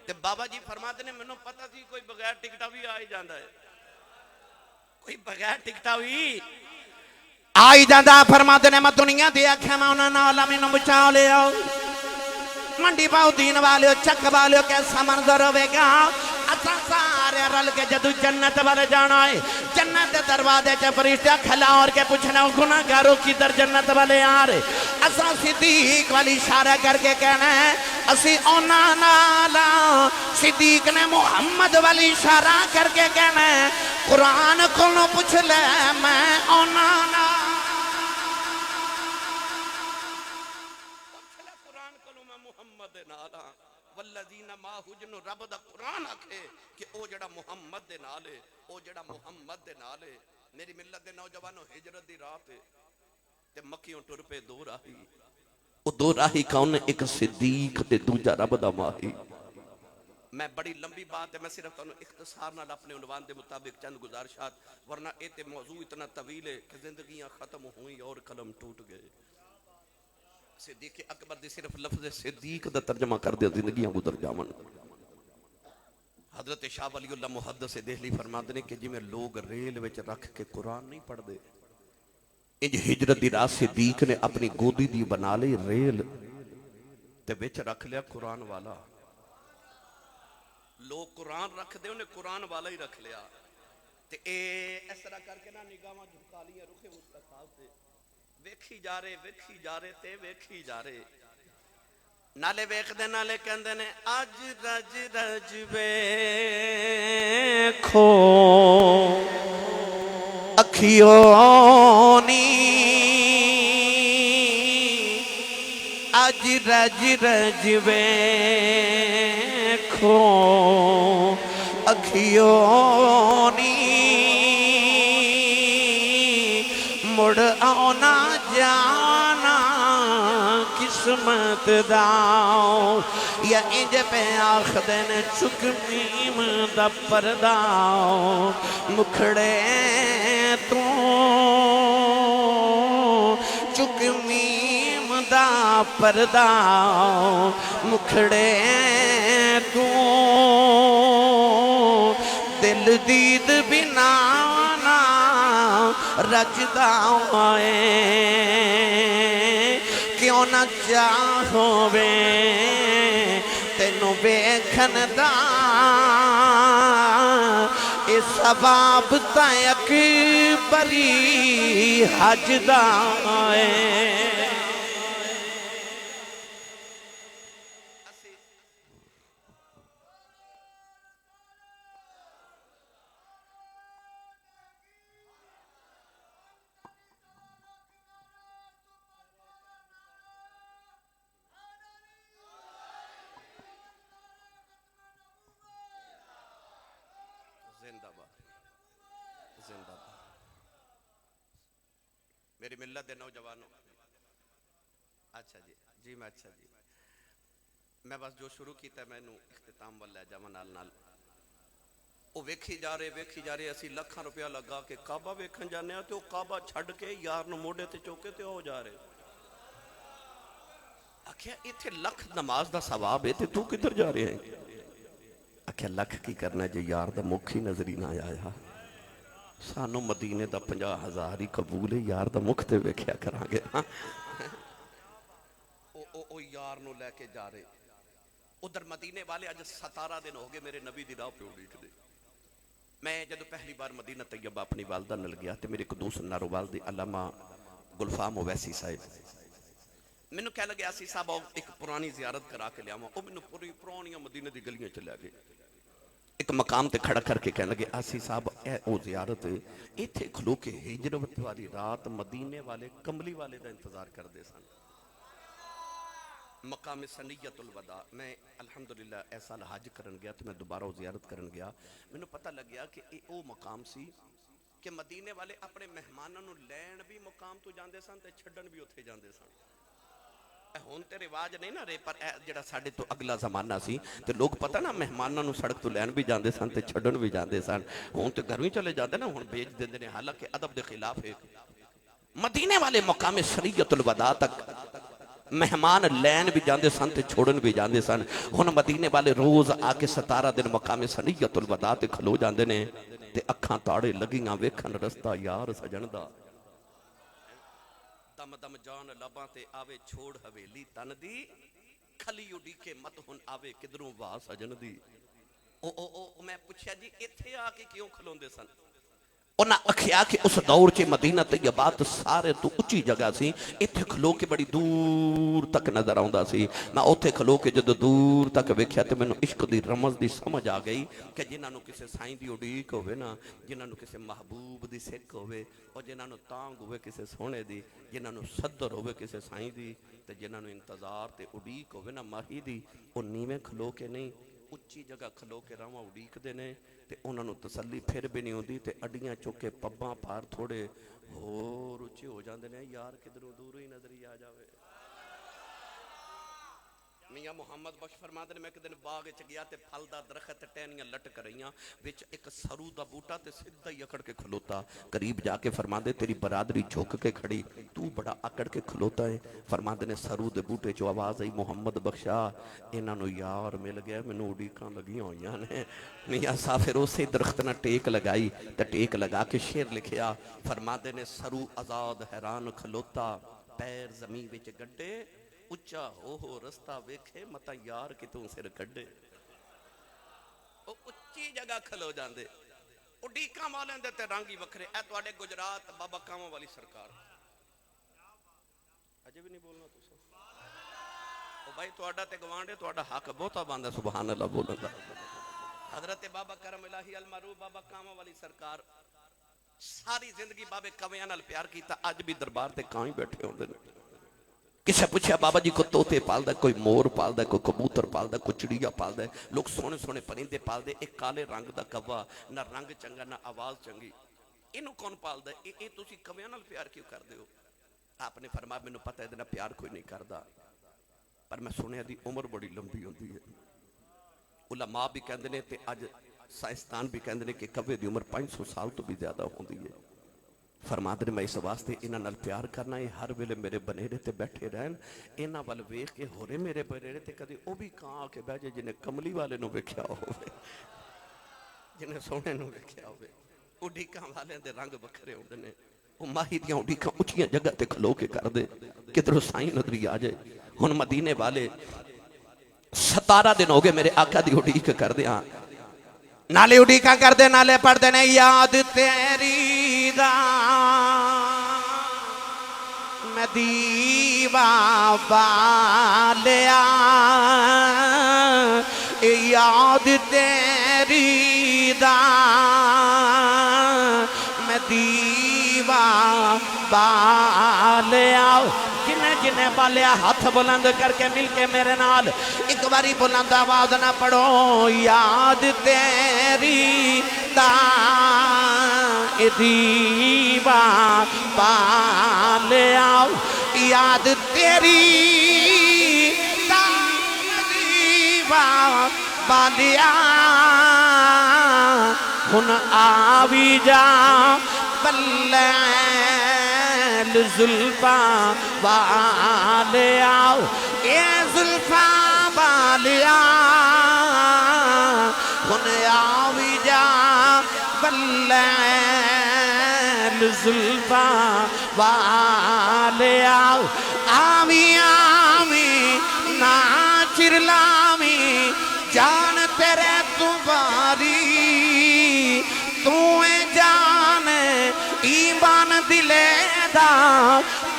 تے بابا جی فرماند نے منوں پتہ سی کوئی بغیر ٹکٹا بھی آئی جاندا ہے کوئی بغیر ٹکٹا بھی آئی جاندا فرماند نے میں دنیا دے آکھیا میں انہاں نال مینوں بچا لیا منڈی پاؤ دین والے چک والے کیسا منظر ہوے گا اساں سارے رل کے جدو جنت والے جانا ہے جنت دروازے چ فرشتہ کھلا اور کے پوچھنا گناہگاروں کدھر جنت والے آ رہے اساں صدیق والی اشارہ کر کے کہنا ہے اسی اونا نالا صدیق نے محمد والی اشارہ کر کے کہنا ہے قرآن کو پوچھ لے میں اونا نالا والذین ماہو جنو رب دا قرآن آکھے کہ او جڑا محمد دے نالے او جڑا محمد دے نالے
میری ملت دے نوجوانوں ہجرت دی رات تے مکیوں ٹر پے دو راہی وہ دو راہی کون ایک صدیق تے دوجا رب دا ماہی میں بڑی لمبی بات ہے میں صرف تو اختصار نال اپنے عنوان دے مطابق چند گزارشات ورنہ ایتے موضوع اتنا طویل ہے کہ زندگیاں ختم ہوئیں اور قلم ٹوٹ گئے صدیق اکبر دی صرف لفظ صدیق دا ترجمہ کر دیا زندگیاں گزر جامن حضرت شاہ ولی اللہ محدث دہلی فرماتے ہیں کہ جی میں لوگ ریل وچ رکھ کے قرآن نہیں پڑھ دے انج ہجرت دی رات صدیق نے اپنی گودی دی بنا لی ریل تے وچ رکھ لیا قرآن والا لوگ قرآن رکھ دے انہیں قرآن والا ہی رکھ لیا تے اے اس طرح کر کے نا نگاہاں جھکا لیا رخ مصطفیٰ تے ویکھی جا رہے تے ویکھی جا رہے نالے ویکھ دے نالے کہندے نے اج رج رج ویکھو اکھیوں نی اج رج رج ویکھو اکھیوں نی مڑ آنا جانا قسمت داؤ یا انج پہ آخ دن چک میم دا پرداؤ مکھڑے تو چک میم دا پرداؤ مکھڑے تو دل دید بنا رجدہ ہوئے کیوں نہ چاہوے تینوں بیکھن دا اس سباب تائیں اکبری حج دا ہوئے زندہ باد میری ملت دے نوجوانوں اچھا جی میں اچھا جی میں بس جو شروع کیتا ہے میں نو اختتام والا جاواں نال نال وہ ویکھی جا رہے اسی لکھاں روپیہ لگا کہ کعبہ ویکھن جانے ہیں تو وہ کعبہ چھڑ کے یار نو موڑے تے چوکے تے ہو جا رہے آکھیا ایتھے لکھ نماز دا ثواب ہے تے تو کدھر جا رہے ہیں آکھیا لکھ کی کرنا جو یار دا مکھ ہی نظری نہ آیا سانو مدینے دا 50,000 ہی قبول ہے یار دا مکھ تے ویکھیا کران گے او یار نو لے کے جا رہے ادھر مدینے والے اج 17 دن ہو گئے میرے نبی دی راہ پہ اڑیٹ دے میں جدو پہلی بار مدینہ طیبہ اپنی والدہ نل گیا تے میرے ایک دوست ناروال دی علامہ گلفام اویسی صاحب میں نے کہہ لگے آسی صاحب ایک پرانی زیارت کرا کے لیا وہ میں نے پوری پرانیاں مدینہ دی گلیاں چلے گئے ایک مقام تے کھڑا کر کے کہنے لگے آسی صاحب اے او زیارت ایتھے کھلو کے ہجرت والی رات مدینے والے کملی والے دا انتظار کر دے سن مقام سنیت الوداع میں الحمدللہ ایسا سال حج کرن گیا تو میں دوبارہ زیارت کرن گیا میں نے پتہ لگ گیا کہ او مقام سی کہ مدینے والے اپنے مہمانوں نو لین بھی مقام تو جاندے سن تے چھڈن بھی اتھے جاندے سن ہون تے رواج نہیں نہ رہے پر جڑا ساڑھے تو اگلا زمانہ سی تے لوگ پتہ نا مہمانوں نو سڑک تو لین بھی جاندے سن تے چھڈن بھی جاندے سن ہون تے گھر میں چلے جاندے نا ہون بیچ دیندے نے حالانکہ ادب دے خلاف ہے مدینے والے مقام سنیت الوداع تک مہمان لین بھی جاندے سن تے چھوڑن بھی جاندے سن ہن مدینے والے روز آ کے 17 دن مقام سنیت الوداع تے کھلو جاندے نے تے اکھاں تاڑے لگیاں ویکھن رستہ یار سجن دا دم دم جان لباں تے آوے چھوڑ حویلی تن دی کھلی اڈی کے مت ہن آوے کدروں واہ سجن دی میں پوچھیا جی ایتھے آ کے کیوں کھلوندے سن انہاں اکھیا کہ اس دور چے مدینہ طیبات سارے تو اچھی جگہ سی ایتھے کھلو کے بڑی دور تک نظر آوندا سی میں اوتھے کھلو کے جدو دور تک ویکھیا تے مینوں عشق دی رمز دی سمجھ آ گئی کہ جنہاں نو کسے سائیں دی اڈیک ہوئے نا جنہاں نو کسے محبوب دی سکھ ہوئے اور جنہاں نو تانگ ہوئے کسے سونے دی جنہاں نو صدر ہوئے کسے سائیں دی تے جنہاں نو انتظار تے اڈیک ہوئے نا ماہی دی او نیویں کھلو کے نہیں ਉੱਚੀ ਜਗ੍ਹਾ ਖਲੋ ਕੇ ਰਾਵਾਂ ਉਡੀਕਦੇ ਨੇ ਤੇ ਉਹਨਾਂ ਨੂੰ ਤਸੱਲੀ ਫਿਰ ਵੀ ਨਹੀਂ ਹੁੰਦੀ ਤੇ ਅੱਡੀਆਂ ਚੁੱਕ ਕੇ ਪੱਬਾਂ ਪਾਰ ਥੋੜੇ ਹੋਰ ਉੱਚੇ ਹੋ ਜਾਂਦੇ ਨੇ, ਯਾਰ ਕਿਧਰੋਂ ਦੂਰੋਂ ਹੀ ਨਜ਼ਰ ਹੀ ਆ ਜਾਵੇ। میاں محمد بخش فرماتے ہیں میں ایک دن باغ وچ گیا تے پھل دا درخت ٹہنیاں لٹک رہیاں وچ ایک سرو دا بوٹا تے سیدھا ہی اکڑ کے کھلوتا، قریب جا کے فرماندے تیری برادری جھک کے کھڑی، تو بڑا اکڑ کے کھلوتا ہے۔ فرماندے نے سرو دے بوٹے چو آواز آئی محمد بخشا انہاں نو یار مل گیا، مینوں اڈیکاں لگیاں ہوئیاں نے۔ میاں صاحب پھر اسی درخت نہ ٹیک لگائی تے ٹیک لگا کے شعر لکھیا، فرماندے نے سرو آزاد حیران کھلوتا، پیر زمین وچ گڈے اچھا ہو رستہ ویکھے متا یار کتوں سر کھڑے۔ او اچھی جگہ کھلو جاندے اڈیکاں والے دے تے رنگ ہی وکھرے۔ اے تواڈے گجرات بابا کاماں والی سرکار اجے بھی نہیں بولنا تساں او بھائی تواڈا تے گوانڈے تواڈا حق بہتا باندا سبحان اللہ بولن دا۔ حضرت بابا کرم الہی المعروف بابا کاماں والی سرکار ساری زندگی بابے کویاں نال پیار کیتا، اج بھی دربار تے کاں ہی بیٹھے ہوندے نے۔ کسے پوچھا بابا جی کو توتے پال دا، کوئی مور پال دا، کوئی کبوتر پال دا، کوئی چڑیا پال دا، لوگ سونے سونے پرندے پال دے، ایک کالے رنگ دا کوا، نہ رنگ چنگا نہ آواز چنگی، انہوں کون پال دا؟ اے تسی کویاں نال پیار کیوں کر دے ہو؟ آپ نے فرمایا مینوں پتہ ہے دینا پیار کوئی نہیں کردا، پر میں سنیا دی عمر بڑی لمبی ہوندی ہے۔ علماء بھی کہندے نے تے اج سائنسدان بھی کہندے نے کہ کوے دی عمر 500 سال تو بھی زیادہ ہوندی ہے۔ فرماتے نے میں اس واسطے انہاں نال پیار کرنا ہے، ہر ویلے میرے بنیرے تے بیٹھے رہن، انہاں ول ویکھ کے ہورے میرے بنیرے تے کدی او بھی کاں آ کے بیٹھ جائے جنہیں کملی والے نو ویکھیا ہوئے، جنہیں سونے نو ویکھیا ہوئے۔ اڈیکاں والے دے رنگ بکھرے ہوندے نے، او ماہی دیاں اڈیکاں اچھیاں جگہ تے کھلو کے کر دے کدھروں سائیں نظری آ جائے۔ ہن مدینے والے 17 دن ہو گئے میرے آقا دی اڈیک کر دے، ہاں
نالے اڈیکاں کر دے نالے پڑھ دے نے یاد تیری دا میں دیوا بالیا، یاد تیری دا میں دیوا بالیا۔ جنہیں جنہیں بالیا ہاتھ بلند کر کے مل کے میرے نال ایک باری بلند آواز نہ پڑھو، یاد تیری دا دیوا بالیا، یاد تیری دا دیوا بالیا، ہن آوی جا بلے زلفاں والیا، اے زلفاں والیا، ہن آوی جا بلے زلفاں والیا، آوی آوی ناچر لاوی جان تیرے تمہاری، تو جان ایمان دلے دا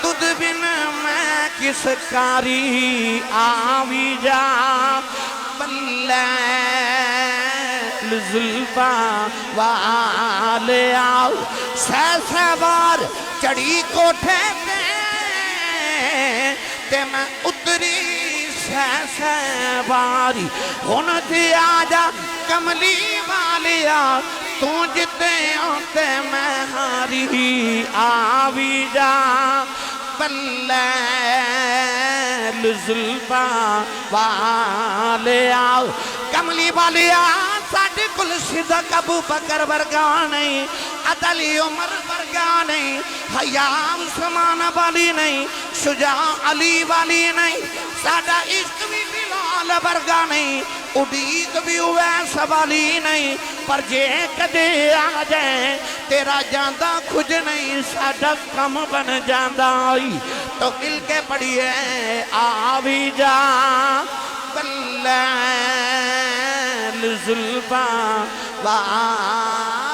تجھ بن میں کس کاری، آوی جا بلے زلفاں والیا، سہ بار چڑی کوٹھے تے میں اتری سہ باری، ہن تے آجا کملی والیا، تو جتے ہوتے میں ہاری، آوی جا بلے زلفاں والیا، کملی والیا ساڑھے کل صدق ابو بکر ورگا نہیں، عدل عمر ورگا نہیں، حیا عثمان والی نہیں، شجاع علی والی نہیں، ساڑھا عشق بھی بلال ورگا نہیں، اڈیک بھی ویس والی نہیں، پر جے کدے آ جائیں تیرا جاندہ کھج نہیں، ساڑھا کم بن جاندہ آئی، تو مل کے پڑھئے آوی جا بلے زلفاں والیا۔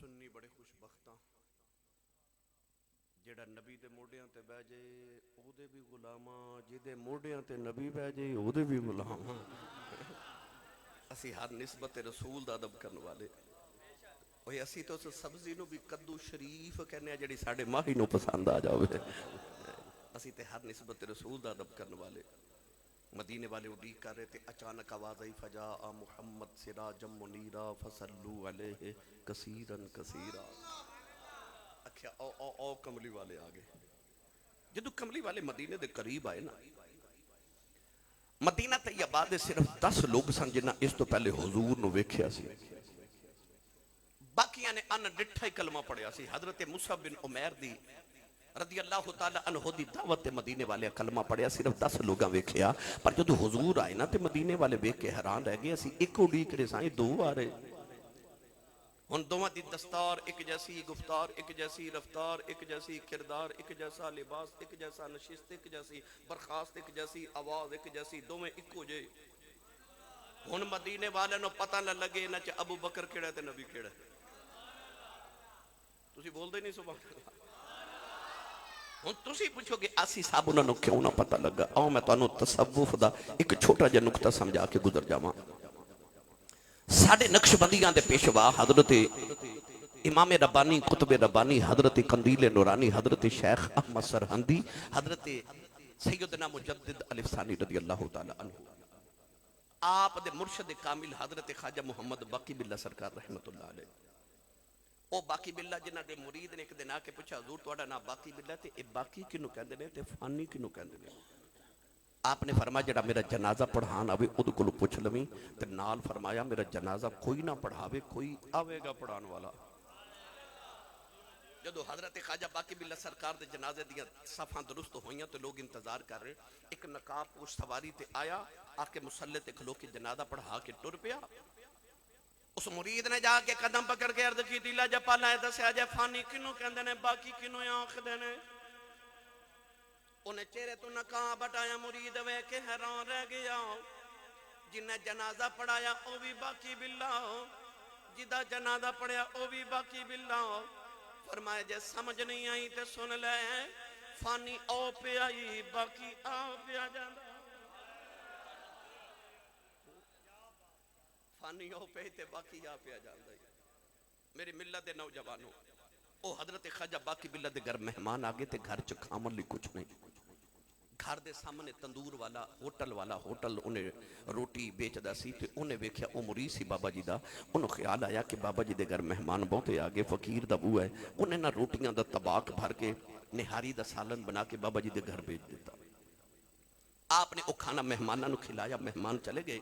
سنی بڑے خوش بختاں جڑا نبی دے موڑیاں تے بہ جائے او دے بھی غلاماں جدے موڑیاں تے نبی بہ جائے او دے بھی غلاماں اسی ہر نسبت رسول دا ادب کرنے والے اوہ اسی تو سبزی نو بھی کدو شریف کہنے جڑی ساڑھے ماہی نو پسند آ جاوے اسی تے ہر نسبت رسول دا ادب کرنے والے مدینے والے اڈیک کر رہے تھے اچانک آواز آئی فجاء محمد سراجم منیرا فصلو علیہ کثیرن کثیرا اکھیا او کملی والے آگے جدو کملی والے مدینے دے قریب آئے نا مدینہ طیبہ دے صرف 10 لوگ سن جنہ اس تو پہلے حضور نو ویکھیا سی باقیاں نے ان ڈٹھا ہی کلمہ پڑھیا سی حضرت مصعب بن عمیر دی رضی اللہ تعالیٰ عنہ دی دعوت مدینے والے کلمہ پڑھیا صرف 10 لوگاں ویکھیا پر جدو حضور آئے نا تے مدینے والے ویکھ کے حیران رہ گئے اسی ایک اڈیک رہے سائیں دو آ رہے ہن دوواں دی دستار ایک جیسی گفتار ایک جیسی رفتار ایک جیسی کردار ایک جیسا لباس ایک جیسا نشست ایک جیسی برخاست ایک جیسی آواز ایک جیسی دوویں ایک ہو جائے ہن مدینے والے نو پتہ نہ لگے نہ چ ابو بکر کیڑا تے نبی کیڑا تسی بول دے نہیں سبحان اللہ ہن تسی پوچھو گے اسی صاحب انہاں نو کیوں نہ پتہ لگا آؤ میں تانوں تصوف دا ایک چھوٹا جا نقطہ سمجھا کے گزر جاواں ساڑھے نقش بندیاں دے پیشوا حضرت امام ربانی قطب ربانی حضرت قندیل نورانی حضرت شیخ احمد سرہندی حضرت سیدنا مجدد الف ثانی رضی اللہ تعالیٰ عنہ آپ دے مرشد کامل حضرت خواجہ محمد باقی باللہ سرکار رحمت اللہ علیہ او باقی باللہ جنہ دے مرید نے ایک دن آ کے پوچھا حضور توڑا نا باقی باللہ تے اے باقی کنو کہندے نے تے فانی کنو کہندے نے آپ نے فرمایا جڑا میرا جنازہ پڑھان آوے ادھو کلو پوچھ لویں تے نال فرمایا میرا جنازہ کوئی نہ پڑھاوے کوئی آوے گا پڑھان والا جدو حضرت خواجہ باقی باللہ سرکار دے جنازے دیا صفحاں درست ہوئیاں تو لوگ انتظار کر رہے ایک نقاب پوش سواری تے آیا آکے مسلح تے کھلو کے جنازہ پڑھا کے ٹر پیا اس مرید نے جا کے قدم پکڑ کے عرض کی دیلا جا پالا ہے دسیا جائے فانی کنو کہندے نے باقی کنو آنکھ دینے انہیں چہرے تو نقاب ہٹایا مرید وے کے حیران رہ گیا جنہیں جنازہ پڑھایا او بھی باقی باللہ جدہ جنازہ پڑھایا او بھی باقی باللہ فرمائے جے سمجھ نہیں آئی تے سن لے فانی او پہ آئی باقی آ پہ آ جاندہ فانی او پہ تے باقی آ پہ آ جاندہ میری ملت دے نوجوانوں او حضرت خواجہ باقی باللہ دے گھر مہمان آگے تے گھر چکھامن لی کچھ نہیں گھر دے سامنے تندور والا ہوٹل انہیں روٹی بیچ دا سی تے انہیں ویکھیا او مرید سی بابا جی دا انہوں خیال آیا کہ بابا جی دے گھر مہمان بہتے آگے فقیر دا بو ہے انہیں نہ روٹیاں دا طباق بھر کے نہاری دا سالن بنا کے بابا جی دے گھر بیچ دیتا آپ نے او کھانا مہمانہ نو کھلایا مہمان چلے گئے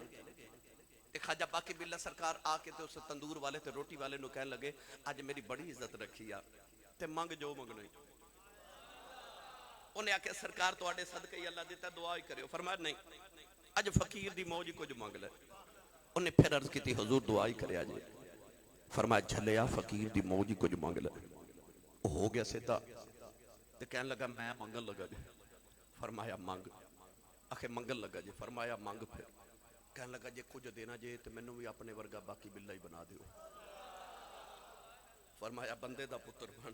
تے خواجہ باقی باللہ سرکار آ کے تے اس تندور والے تے روٹی والے نو کہنے لگے آج میری بڑی عزت رکھی آ تے منگ جو منگ نہیں انہیں آکے سرکار تو آڑے صدقہ ہی اللہ دیتا دعا ہی کرے فرمایا نہیں آج فقیر دی موجی کو جو مانگ لے انہیں پھر عرض کی تھی حضور دعا ہی کرے آجے فرمایا جھلیا فقیر دی موجی کو جو مانگ لے ہو گیا سیدھا تو کہنے لگا میں منگل لگا جے فرمایا مانگ آخے منگل لگا جے فرمایا مانگ پھر کہنے لگا جے کچھ دینا جے تو میں نے بھی اپنے ورگا باقی باللہ ہی بنا دیو فرمایا بندے دا پتر بن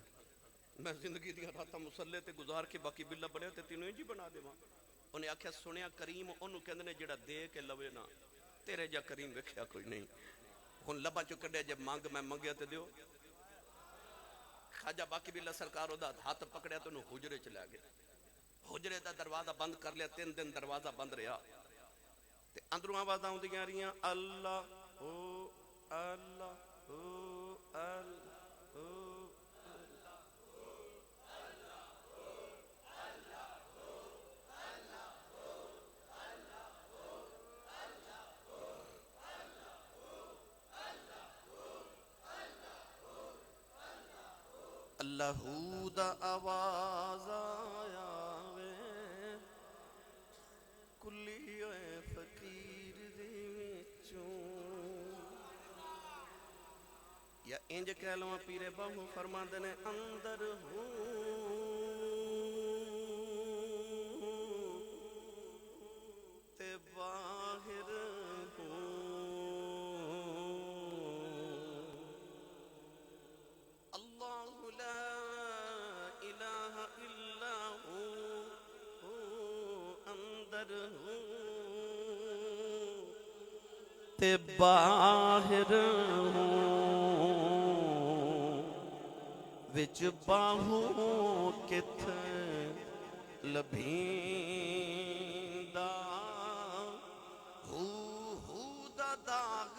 میں زندگی دیا رہتا مسلح تے گزار کے باقی باللہ بڑے تے تینوں ہی جی بنا دے ماں انہیں آکھیا سنیا کریم انہوں کہندے نے جڑا دے کے لوے نا تیرے جا کریم وکھیا کوئی نہیں ہن لبا چو کڈے جب مانگ میں منگیا تے دیو خواجہ باقی باللہ سرکار دا ہاتھ پکڑیا تو انہوں حجرے چلا گئے حجرے دا دروازہ بند کر لیا 3 دن دروازہ بند رہا تے اندروں آواز آؤں دیاں رہیاں اللہ او اللہ او اللہ او اللہ دا آواز آیا وے کلی ہوئے فقیر دی وچوں یا انج کہہ لوں پیرے بہو فرما دینے اندر ہوں تے باہر ہوں اندر تے باہر وچ باہو کتھ لبھیندا دا داغ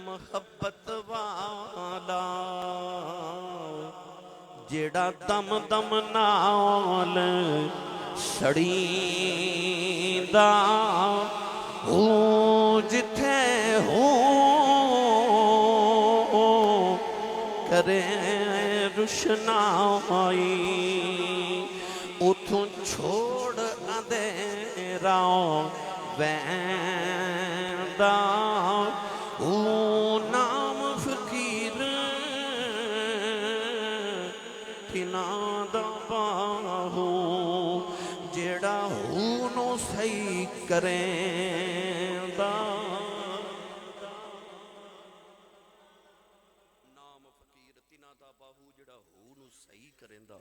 محبت والا جیڑا دم دم نال سڑیندا جتھے کرے روشنائی اتھوں چھوڑ اندھیرا ویندا نام فقیر تناں دا باہو جیڑا نو صحیح کریندا نام فقیر تناں دا باہو جیڑا نو صحیح کریندا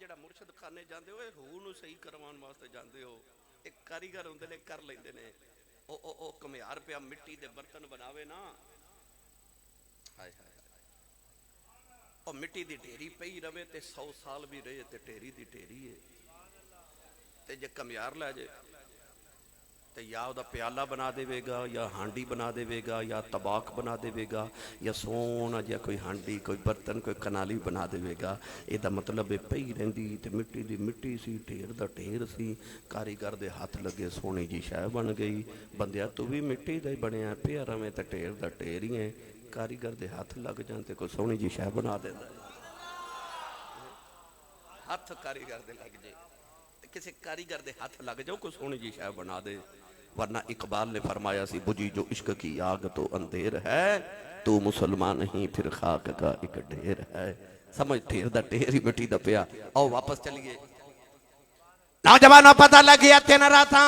جڑا مرشد خانے جاندے ہو نو صحیح کروان واسطے جاندے ہو ایک کاریگر ہوندے نے کر لیندے نے او کمیار پہ مٹی دے برتن بناوے نا ہائے ہائے او مٹی دی ڈھیری پئی روے تے 100 سال بھی رہے تے ڈھیری دی ڈھیری ہے تے جے کمیار لے جے تے یا او دا پیالہ بنا دے گا یا ہانڈی بنا دے گا یا طباق بنا دے گا یا سونا یا کوئی ہانڈی کوئی برتن کوئی کنالی بنا دے گا اے دا مطلب ہے پئی رہندی تے مٹی دی مٹی سی ڈھیر دا ڈھیر سی کاریگر دے ہاتھ لگے سونی جی شے بن گئی بندیا تو بھی مٹی دا ہی بنیا پیا رہے تے ڈھیر دا ڈھیر ہی ہے کاریگر دے ہاتھ لگ جانتے کوئی سونی جی شے بنا دے ہاتھ کاریگر دے لگ جائے کسی کاریگر دے ہاتھ لگ جاؤ کوئی سونی جی شے بنا دے ورنہ اقبال نے فرمایا سی بجھی جو عشق کی آگ تو اندھیر ہے تو مسلمان نہیں پھر خاک کا ایک ڈھیر ہے سمجھ ڈھیر دا ڈھیر ہی مٹی دا پیا آؤ واپس چلیے
نوجوانوں پتہ لگیا تین راتاں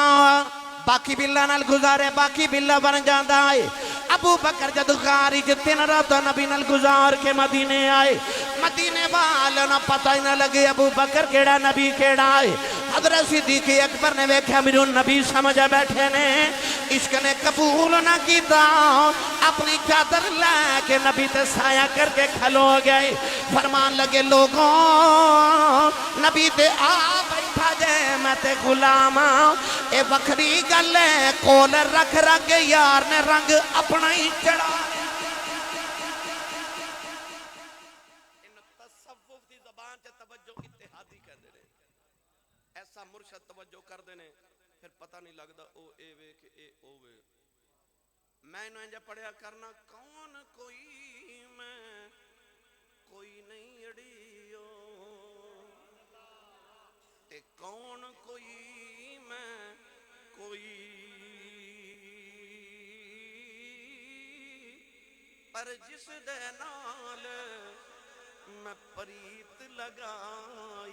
باقی بلہ نال گزارے باقی بلہ بن جاندہ آئے ابو بکر جدو خارج تین راتاں نبی نال گزار کے مدینے آئے مدینے والوں نہ پتہ ہی نہ لگے ابو بکر کیڑا نبی کیڑا آئے حضرت صدیق اکبر نے ویکھا میرے نبی سمجھا بیٹھے نے عشق نے قبول نہ کیتا اپنی چادر لے کے نبی تے سایہ کر کے کھلو گئے فرمان لگے لوگوں نبی تے آ بیٹھا جائے میں تے غلام اے وکھری گلے کول رکھ رکھ یار نے رنگ اپنا ہی چڑھا
تصوف دی زبان سے توجہ اتحادی کہہ دے ایسا مرشد توجہ کر دینے پھر پتہ نہیں لگتا او اے وے کہ اے او وے میں انہوں انجا پڑھیا کرنا کون کوئی میں کوئی نہیں اڑیو تے کون کوئی میں کوئی پر جس دے نال میں پریت لگائی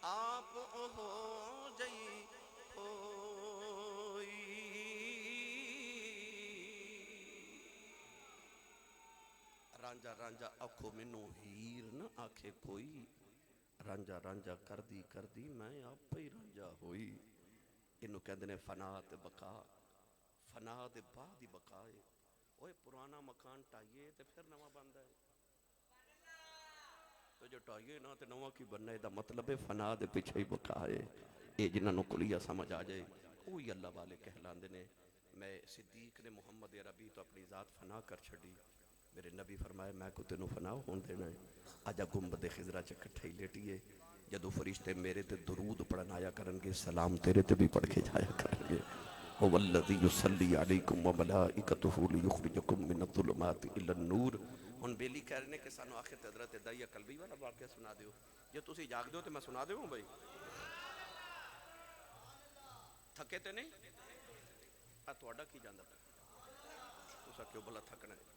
آپ ہو جئی ہوئی رانجا رانجا آنکھوں منو ہیر نہ آنکھے کوئی رانجا رانجا کردی کردی میں آپ پہ رانجا ہوئی انہوں کہندے نے فنا تے بقا فنا دے بعد ہی بقائے اوہ پرانا مکان ٹائیے تے پھر نواں بندہ ہے تو جو ٹائیے نا تے نواں کی بننا ہے دا مطلب ہے فنا دے پیچھے ہی بقائے اے جنہاں نو کلیہ سمجھ آ جائے کوئی اللہ والے کہلاندے نے میں صدیق نے محمد عربی تو اپنی ذات فنا کر چھڑی میرے نبی فرمائے میں کو تینوں فنا ہون دینا ہے آجا گنبد خضرہ چکٹھائی لیٹیے جدو فرشتے میرے تے درود پڑھن آیا کرن گے سلام تیرے تے بھی پڑھ کے جایا کرن گے هو الذی یصلی علیکم وملائکتہ لیخرجکم من الظلمات الی النور ہن بیلی کہہ رہے ہیں کہ سانو آخر حضرت دائیہ قلبی والا واقعہ سنا دیو جو تسی جاگ دیو تے میں سنا دیو بھائی تھکے تے نہیں تہاڈا کی جاندا تسا کیوں بھلا تھکنا ہے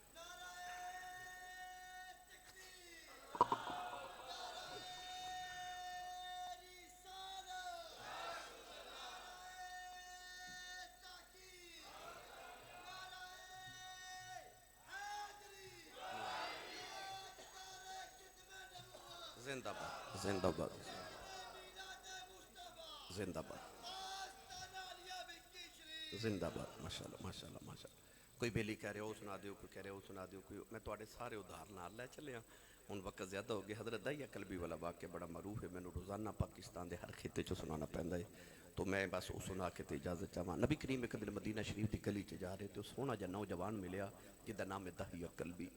زندہ باد زندہ باد زندہ باد زندہ باد ماشاءاللہ ماشاءاللہ ماشاءاللہ کوئی بیلی کہہ رہے ہو سنا دیو کوئی کہہ رہے ہو سنا دیو کوئی میں توڑے سارے ادھار نال لے چلے ہیں ان وقت زیادہ ہو گئے حضرت دائیہ قلبی والا واقعہ بڑا معروف ہے میں نے روزانہ پاکستان دے ہر خطے چو سنانا پہندا ہے تو میں بس وہ سنا کے تے اجازت چاہواں نبی کریم ایک دن مدینہ شریف دی گلی چ جا رہے تھے سونا جا نوجوان ملیا جدا نام ہے دائیہ قلبی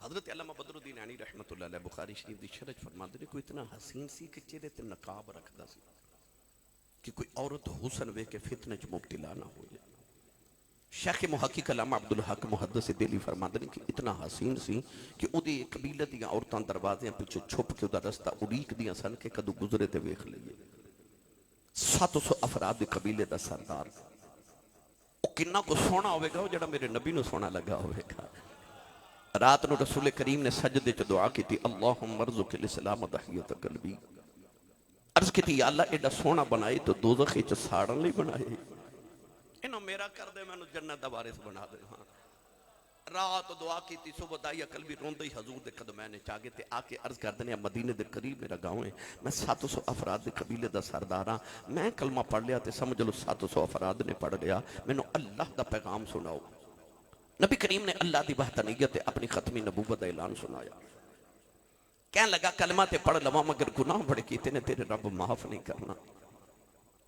حضرت علامہ بدر الدین عینی رحمت اللہ علیہ بخاری شریف دی شرح فرماتے ہیں کوئی اتنا حسین سی کہ چہرے تے نقاب رکھدا سی کہ کوئی عورت حسن وے کے فتنے چ مبتلا نہ ہو جائے شیخ محقق علامہ عبدالحق محدث دہلی فرماتے ہیں کہ اتنا حسین سی کہ او دی قبیلہ دیاں عورتاں دروازے پیچھے چھپ کے دا رستہ اڑیک دیاں سن کے کدو گزرے تے ویکھ لئیے 700 افراد دی قبیلے دا سردار او کنہ کو سونا ہوئے گا جڑا میرے نبی نو سونا لگا ہوئے گا رات نو رسول کریم نے سجدے چ دعا کی تھی اللہم ارزق الاسلام تحیت قلبی عرض کی تھی یا اللہ ایڈا سونا بنائے تو دوزخ چ ساڑن لئی بنائے انہوں میرا کر دے میں انہوں جنت دا وارث بنا دے ہاں رات دعا کی تھی صبح دائیہ قلبی روندے ہی حضور دے قدمین نے چاگے تے آکے عرض کر دینے مدینے دے قریب میرا گاؤں ہے میں 700 افراد دے قبیلے دا سرداراں میں کلمہ پڑھ لیا تے سمجھ لو 700 افراد نے پڑھ لیا میں نے اللہ دا پیغام سناؤ نبی کریم نے اللہ دی وحدانیت اپنی ختمی نبوت دا اعلان سنایا کہنے لگا کلمہ تے پڑھ لواں مگر گناہ بڑے کیتے نے تیرے رب معاف نہیں کرنا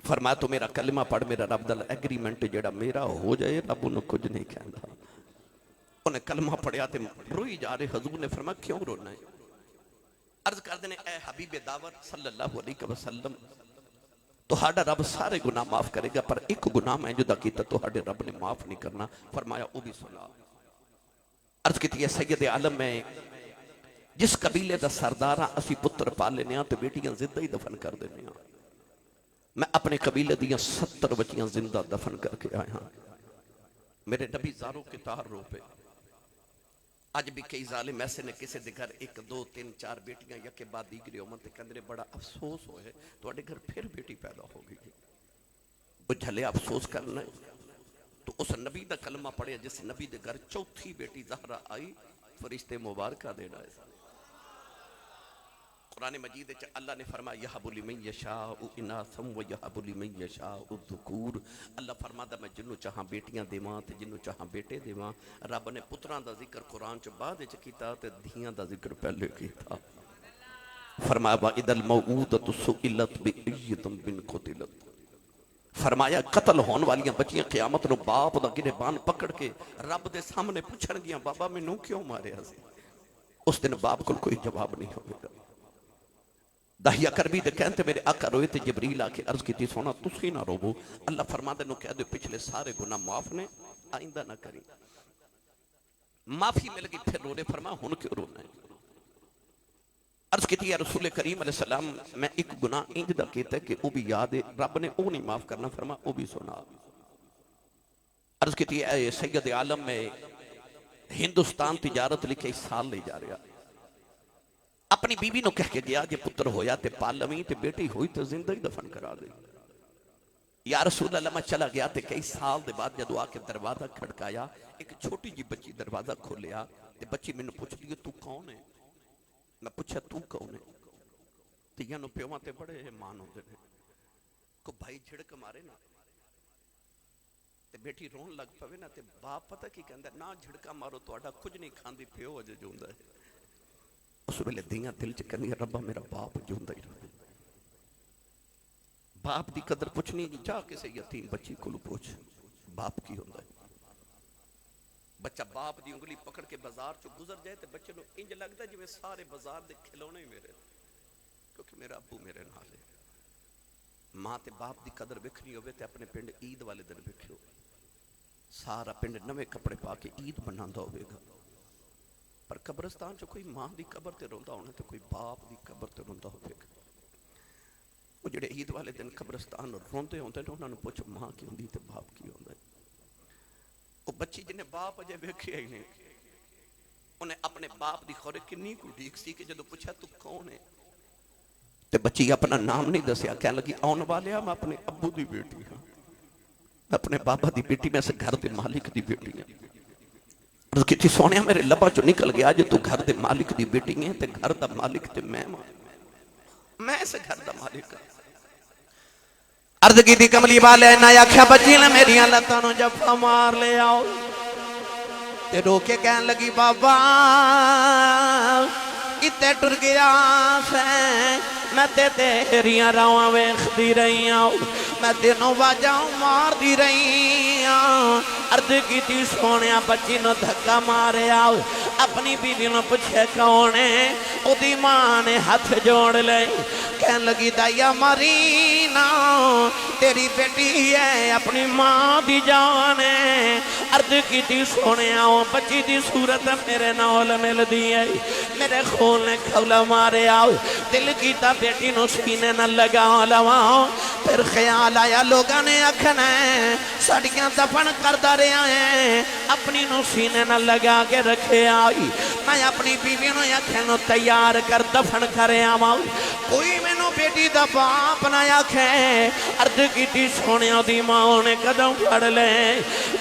فرمایا تو میرا کلمہ پڑھ میرا رب دل ایگریمنٹ جڑا میرا ہو جائے رب انہوں کچھ نہیں کہندا انہیں کلمہ پڑھیا تے روئی جا رہے حضور نے فرمایا کیوں رونا ہے عرض کر دینے اے حبیب دعوت صلی اللہ علیہ وسلم تو ہاڑا رب سارے گناہ معاف کرے گا پر ایک گناہ میں جو دا کیتا تو ہاڑے رب نے معاف نہیں کرنا فرمایا او بھی سنا عرض کی تھی سید عالم میں جس قبیلے دا سرداراں اسی پتر پال لینے تے بیٹیاں زندہ ہی دفن کر دینے میں اپنے قبیلے دیاں 70 بچیاں زندہ دفن کر کے آئے ہاں میرے نبی زاروں کے تار رو پہ آج بھی کئی ظالم ایسے نے کسے دے گھر 1 2 3 4 بیٹیاں یا کے بعد دیگرے عمر تے کندرے بڑا افسوس ہوئے تو آڑے گھر پھر بیٹی پیدا ہو گئی وہ جھلے افسوس کرنا ہے تو اس نبی دا کلمہ پڑھے جس نبی دے گھر چوتھی بیٹی زہرہ آئی فرشتے مبارکہ دے ڈائے قرآن مجید اللہ نے فرمایا یہب لمن یشاء اناثا و یہب لمن یشاء الذکور اللہ فرماتا میں جنوں چاہاں بیٹیاں دیواں تے جنوں چاہاں بیٹے دیواں رب نے پتراں دا ذکر قرآن چ بعد وچ کیتا تے دھیاں دا ذکر پہلے کیتا فرمایا واذا الموءودۃ سئلت بأی ذنب قتلت فرمایا قتل ہون والیاں بچیاں قیامت نو باپ دا گربان پکڑ کے رب دے سامنے پوچھن گیاں بابا مینوں کیوں ماریا سی اس دن باپ کو کوئی جواب نہیں ہوئے گا داہیہ کربی دے کہنتے میرے آقا روئے تے جبریل آ کے عرض کی تھی سونا تسی نہ روبو اللہ فرما دے نو کہہ دے پچھلے سارے گناہ معاف نے آئندہ نہ کری معافی مل گئی پھر رو رے فرما ہن کیوں رونا ہے عرض کی تھی یا رسول کریم علیہ السلام میں ایک گناہ انج دا کہتا ہے کہ او بھی یاد ہے رب نے او نہیں معاف کرنا فرما او بھی سنا عرض کی تھی اے سید عالم میں ہندوستان تجارت لکھے اس سال لے جا رہا اپنی بیوی نو کہہ کے گیا جے پتر ہویا تے پالویں تے بیٹی ہوئی تے زندگی دفن کرا دے یا رسول اللہ میں چلا گیا تے کئی سال دے بعد جدو آ کے دروازہ کھڑکایا ایک چھوٹی جی بچی دروازہ کھولیا تے بچی میں نے پوچھ لیا تو کون ہے میں پوچھا تو کون ہے تے یانو پیواں تے بڑے مان ہوندے نے کو بھائی جھڑک مارے نا تے بیٹی رون لگ پوے نا تے باپ پتہ کی کہندا نا جھڑکا مارو تہاڈا کچھ نہیں کھاندی پیو اجے جوندا ہے اس ویلے دیاں دل چ کہندی ربا میرا باپ جوندا ہی رہے باپ دی قدر پوچھنی جا کسے یتیم بچی کو پوچھ باپ کی ہوندا ہے بچہ باپ دی انگلی پکڑ کے بازار چ گزر جائے تے بچے نو انج لگدا ہے جویں سارے بازار دے کھلونے ہی میرے کیونکہ میرا ابو میرے نال ہے ماں تے باپ دی قدر وکھنی ہوے تے اپنے پنڈ عید والے دن وکھیو سارا پنڈ نویں کپڑے پا کے عید مناندا ہوے گا پر قبرستان چ کوئی ماں دی قبر تے روندا ہونا تے کوئی باپ دی قبر تے روندا ہوے گا وہ جڑے عید والے دن قبرستان روندے ہوندے نے انہاں نوں پوچھ ماں کی ہوندی تے باپ کی ہوندا ہے وہ بچی جن باپ اجے ویکھیا ہی نہیں انہیں اپنے باپ دی خورے کنی کو ڈیک سی کہ جدو پوچھا تو کون ہے تے بچی اپنا نام نہیں دسیا کہنے لگی آن والے میں اپنے ابو دی بیٹی ہوں اپنے بابا دی بیٹی میں سے گھر دے مالک دی بیٹی ہیں عرض کی سونے میرے لبا جو نکل گیا جو تو گھر دے مالک دی بیٹی ہیں تے گھر دا مالک تے میں سے گھر دا مالک ہوں۔
عرض کی تھی کملی والے نہ آکھیا بچی نے میری لتانوں جفا مار لے آؤ تے رو کے کہن لگی بابا کتے ٹر گیا سے میں تے تیریاں راواں ویکھدی رہی ہوں میں تینوں واجاں مار دی رہی ہوں۔ عرض کی تھی سونیا بچی نو دھکا مارے آؤ اپنی بیوی نو پوچھے کونے او دی ماں نے ہاتھ جوڑ لے کہن لگی دایا مرینا تیری بیٹی ہے اپنی ماں دی جان ہے۔ عرض کی تھی سونیا بچی دی صورت میرے نال مل دی ہے میرے خون نے کھولا مارے آؤ دل کیتا بیٹی نو سینے نہ لگا لواؤ پھر خیال آیا لوگاں نے آکھنا ساڑیاں دفن کردہ رہے ہیں اپنی نو سینے نہ لگا کے رکھے آئی میں اپنی بیوی نو آکھنو تیار کر دفن کرے آواؤ کوئی میں نو بیٹی دا باپ نہ آکھے۔ عرض کی تھی سونیا دی ماں نے قدم پھڑ لے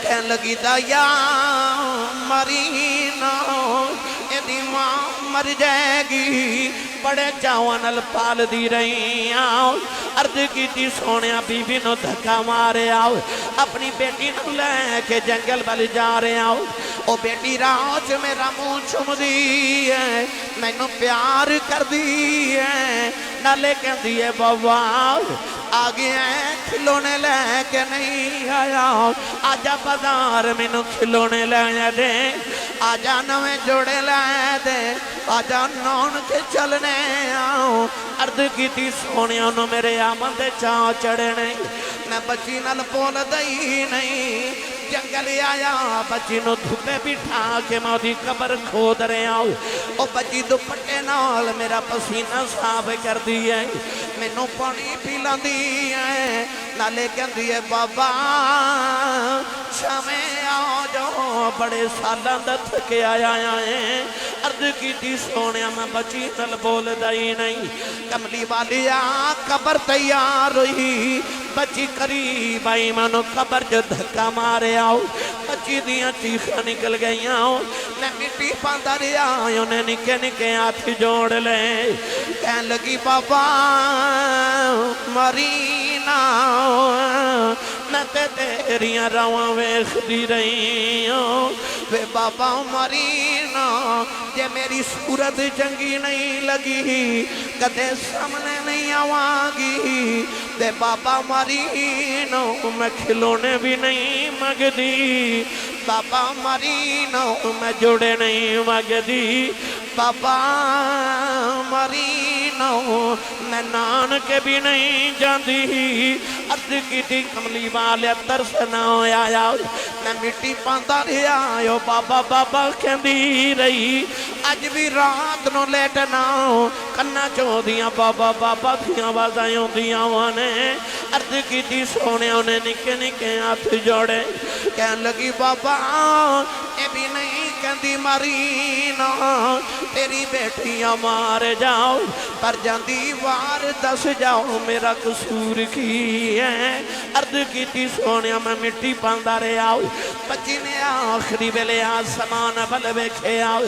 کہن لگی دایا مرینا اے دی ماں مر جائے گی بڑے چاوانل پال دی رہی آؤ۔ عرض کی تھی سونیا بی بی نو دھکا مارے آؤ اپنی بیٹی نو لے کے جنگل بل جا رہے آؤ او بیٹی راج میرا منہ چم دی ہے میں نو پیار کر دی ہے نہ لے کے دیئے بابا آگے ہیں کھلونے لے کے نہیں آیا آجا بازار میں نو کھلونے لے دے آجا نوے جوڑے لے دے آجا نون کے چلنے آؤ۔ عرض کی تھی سونیا نو میرے آمد چاہ چڑھے نہیں میں بچی نل بول دئی نہیں جنگل آیا بچی نو دھوپے بٹھا کے میں دی قبر کھود رہے آؤ او بچی دوپٹے نال میرا پسینہ صاف کر دی ہے میں نو پانی پیلا دی ہے نالے کہن دیئے بابا شامیں آؤ جو بڑے سالاں دا تھکے آیا ہیں۔ عرض کی تھی سونیا میں بچی نل بول دائی نہیں کملی والی قبر تیار ہوئی بچی قریب آئی منو قبر جو دھکا مارے آؤ بچی دیاں چیخاں نکل گئی آؤ میں مٹی پاندہ رہا انہیں نکے نکے ہاتھ جوڑ لے کہن لگی بابا مرینا میں تے تیریاں رواں ویخ دی رہی ہوں وے بابا مرینا جے میری صورت چنگی نہیں لگی کدے سامنے نہیں آواگی دے بابا مرینا میں کھلونے بھی نہیں مگ دی بابا مرینا میں جوڑے نہیں مگ دی بابا مرینا میں نان کے بھی نہیں جاندی عرض کی تھی کملی والے ترس نہ آیا میں مٹی پاندہ رہا آئیو بابا بابا کہندی رہی آج بھی رات نو لیٹنا کنا چو دیاں بابا بابا دیاں بازائیوں دیاں وانے عرض کی تھی سونے انہیں نکے نکے ہاتھ جوڑے کہن لگی بابا اے بھی نہیں کہندی مرینا تیری بیٹیاں مار جاؤ پر جاندی وار دس جاؤ میرا قصور کی ہے۔ عرض کی تھی سونیا میں مٹی پاندہ رہے آؤ بچی نے آخری ویلے آسمان بل بیکھے آؤ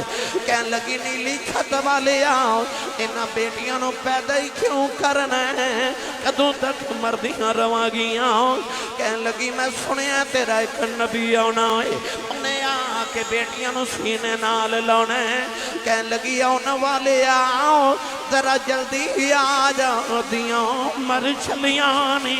کہن لگی نیلی کھت والے آؤ انہا بیٹیاں نو پیدا ہی کیوں کرنا ہے کدوں تک مردیاں رواگی آؤ کہن لگی میں سنیا تیرا ایک نبی آنا ہے انہیں آکے بیٹیاں نو سینے نال لانا ہے کہن لگی آنا والے آؤ ذرا جلدی آجا دیاں مر چلیانی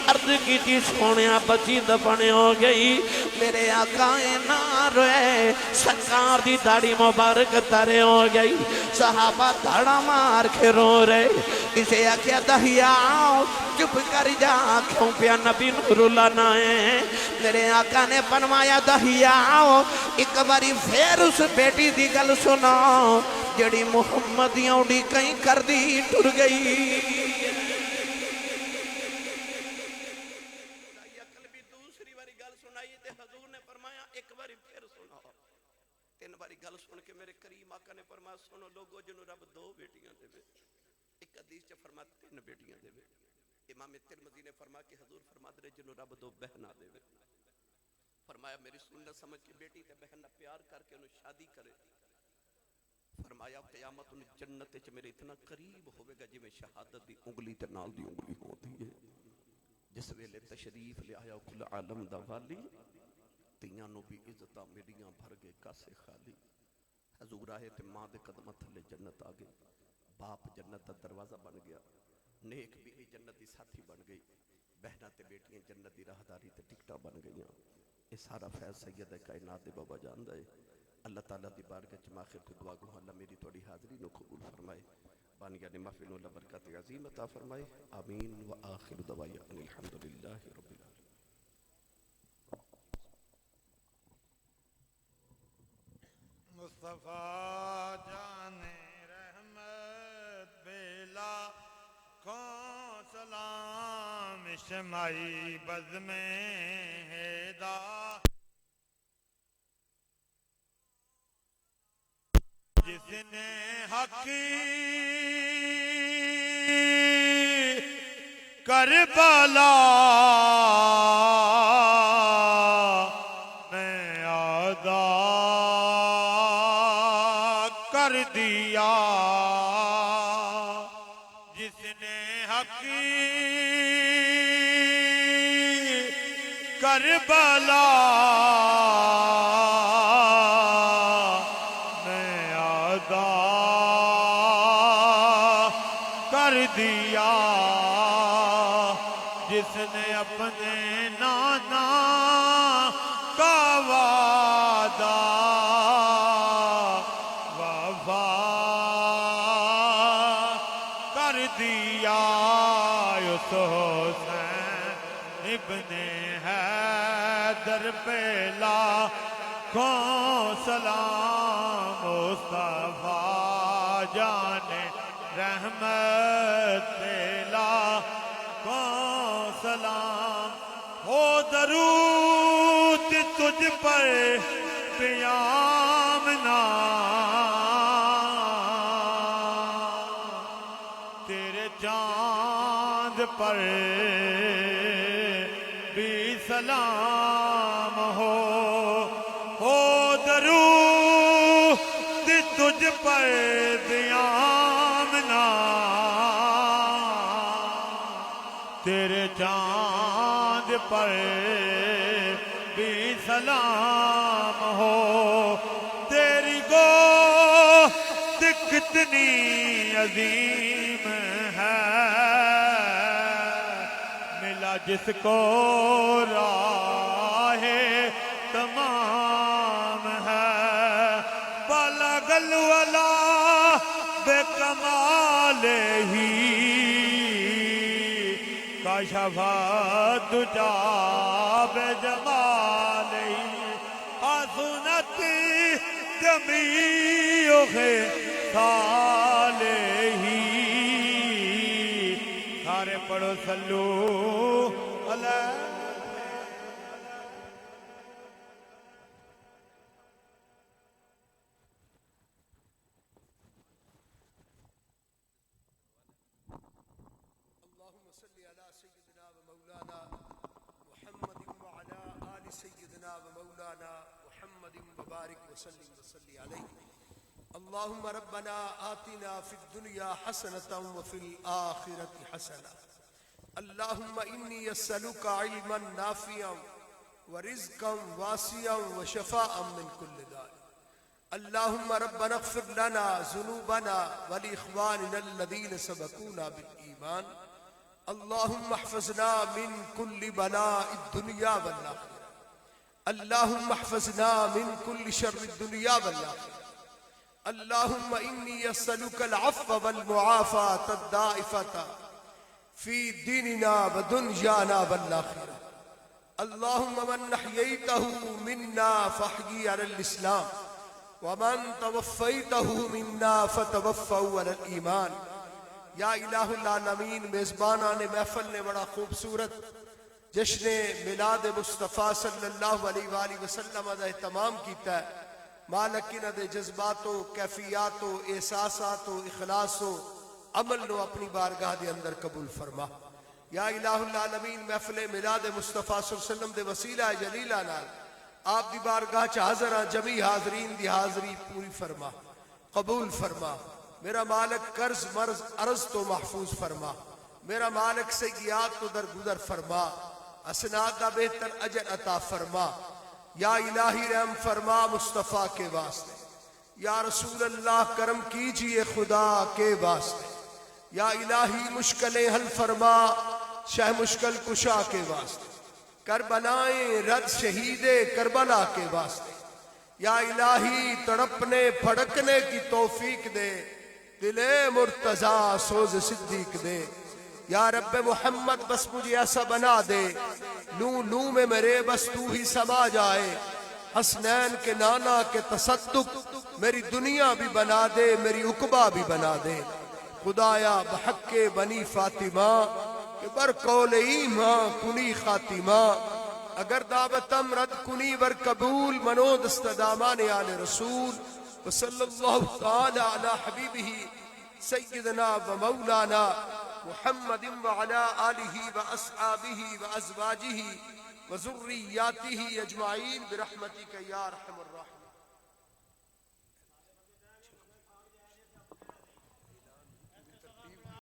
عرض کی تھی سونیا بچی دفنے ہو گئی میرے آقا نہ روئے سرکار دی داڑی مبارک ترے ہو گئی صحابہ دھڑا مار کے رو رہے اسے آکھیا دہیا چپ کر جا کیوں پیا نبی نور اللہ نائے میرے آقا نے بنوایا دہیا ایک باری پھر اس بیٹی دی گل سنا جڑی محمدیاں اڑی کہیں کر دی ٹر گئی تین باری گل سن کے میرے کریم آقا نے فرمایا سنو لوگو جنہوں رب دو بیٹیاں دے وے ایک حدیث چا فرما تین بیٹیاں دے وے امام ترمذی نے فرما کہ حضور فرما دے جنہوں رب دو بہنا دے وے
فرمایا میری سنت سمجھ کے بیٹی تے بہن نہ پیار کر کے انہوں شادی کرے. فرمایا قیامت انہیں جنت چ میرے اتنا قریب ہوئے گا جی میں شہادت دی انگلی تے نال دی انگلی ہوتی ہے. جس ویلے تشریف لے آیا کل عالم دا والی تیاں نو بھی عزتاں میڈیاں بھر گئے کاسے خالی. حضور آئے تے ماں دے قدمہ تھلے جنت آگے. باپ جنت دا دروازہ بن گیا. نیک بیوی جنت دی ساتھی بن گئی. بہنہ تے بیٹیاں جنت دی راہداری تے ٹکٹا بن گئیاں. یہ سارا فیض سید کائنات دے بابا جان دے. اللہ تعالیٰ دی بارگاہ چ آخر کو دعا گو اللہ میری توڑی حاضری نو قبول فرمائے. بانیہ نے محفل اللہ برکات عظیم عطا فرمائے. آمین و آخر دعوایا ان الحمدللہ رب العالمین.
مصطفیٰ جان رحمت بیلا کون سلام شمائی بز میں ہیدا جس نے حقی کربلا میں ادا کر دیا جس نے حقی کربلا میں ادا کر دیا جس نے اپنے نانا کا وعدہ وفا کر دیا اس حسین ابن حیدر پہ لاکھوں سلام مصطفیٰ جان رحمت پہ لاکھوں سلام ہو درود تجھ پر پیامنا تیرے چاند پر بھی سلام ہو درود تجھ پر پیامنا تیرے چاند پر بھی سلام ہو تیری گود کتنی عظیم ہے ملا جس کو راہ تمام ہے بالا گلولا بے کمال ہی کاشفت دجا بے جمال ہی حسنت جمیع خصال ہی سارے پڑھو صلو علیہ
اللهم ربنا آتنا في الدنيا حسنة وفي الآخرة حسنة اللهم إني أسألك علما نافعا ورزقا واسعا وشفاء من كل داء اللهم ربنا اغفر لنا ذنوبنا ولإخواننا الذين سبقونا بالإيمان اللهم احفظنا من كل بلاء الدنيا والآخرة اللهم احفظنا من كل شر الدنيا والآخرة اللهم إني أسألك العفو والمعافاة الدائفة في ديننا ودنيانا والآخرة اللهم من أحييته منا فاحيي على الإسلام ومن توفيته منا فتوفوا على الإيمان یا الہ العالمین میزبانان محفل نے بڑا خوبصورت جشن میلاد مصطفیٰ صلی اللہ علیہ وآلہ وسلم دا اہتمام کیتا ہے مالک انہاں دے جذباتوں کیفیاتوں احساساتوں اخلاصوں عمل نو اپنی بارگاہ دے اندر قبول فرما یا الہ العالمین محفل میلاد مصطفیٰ صلی اللہ علیہ وسلم دے وسیلہ جلیلہ نال آپ دی بارگاہ چ حاضر ہاں، جمی حاضرین دی حاضری پوری فرما، قبول فرما۔ میرا مالک قرض مرض عرض تو محفوظ فرما، میرا مالک سیئات تو درگزر فرما، حسنات دا بہتر اجر عطا فرما۔ یا الہی رحم فرما مصطفیٰ کے واسطے، یا رسول اللہ کرم کیجئے خدا کے واسطے، یا الہی مشکلیں حل فرما شہ مشکل کشا کے واسطے، کربلائیں رد شہید کربلا کے واسطے، یا الہی تڑپنے پھڑکنے کی توفیق دے، دل مرتضیٰ سوز صدیق دے۔ یا رب محمد بس مجھے ایسا بنا دے، لوں لوں میں میرے بس تو ہی سما جائے، حسنین کے نانا کے تصدق میری دنیا بھی بنا دے، میری عقبہ بھی بنا دے۔ خدایا بحق بنی فاطمہ کہ بر قول ایمان کنی خاتمہ، اگر دعوتم رد کنی ور قبول منو دستدامان آل رسول، وصلی اللہ تعالی علی حبیبہ سیدنا و مولانا محمد وعلى آله وأصحابه وأزواجه وذرياته أجمعين برحمتك يا أرحم الراحمين۔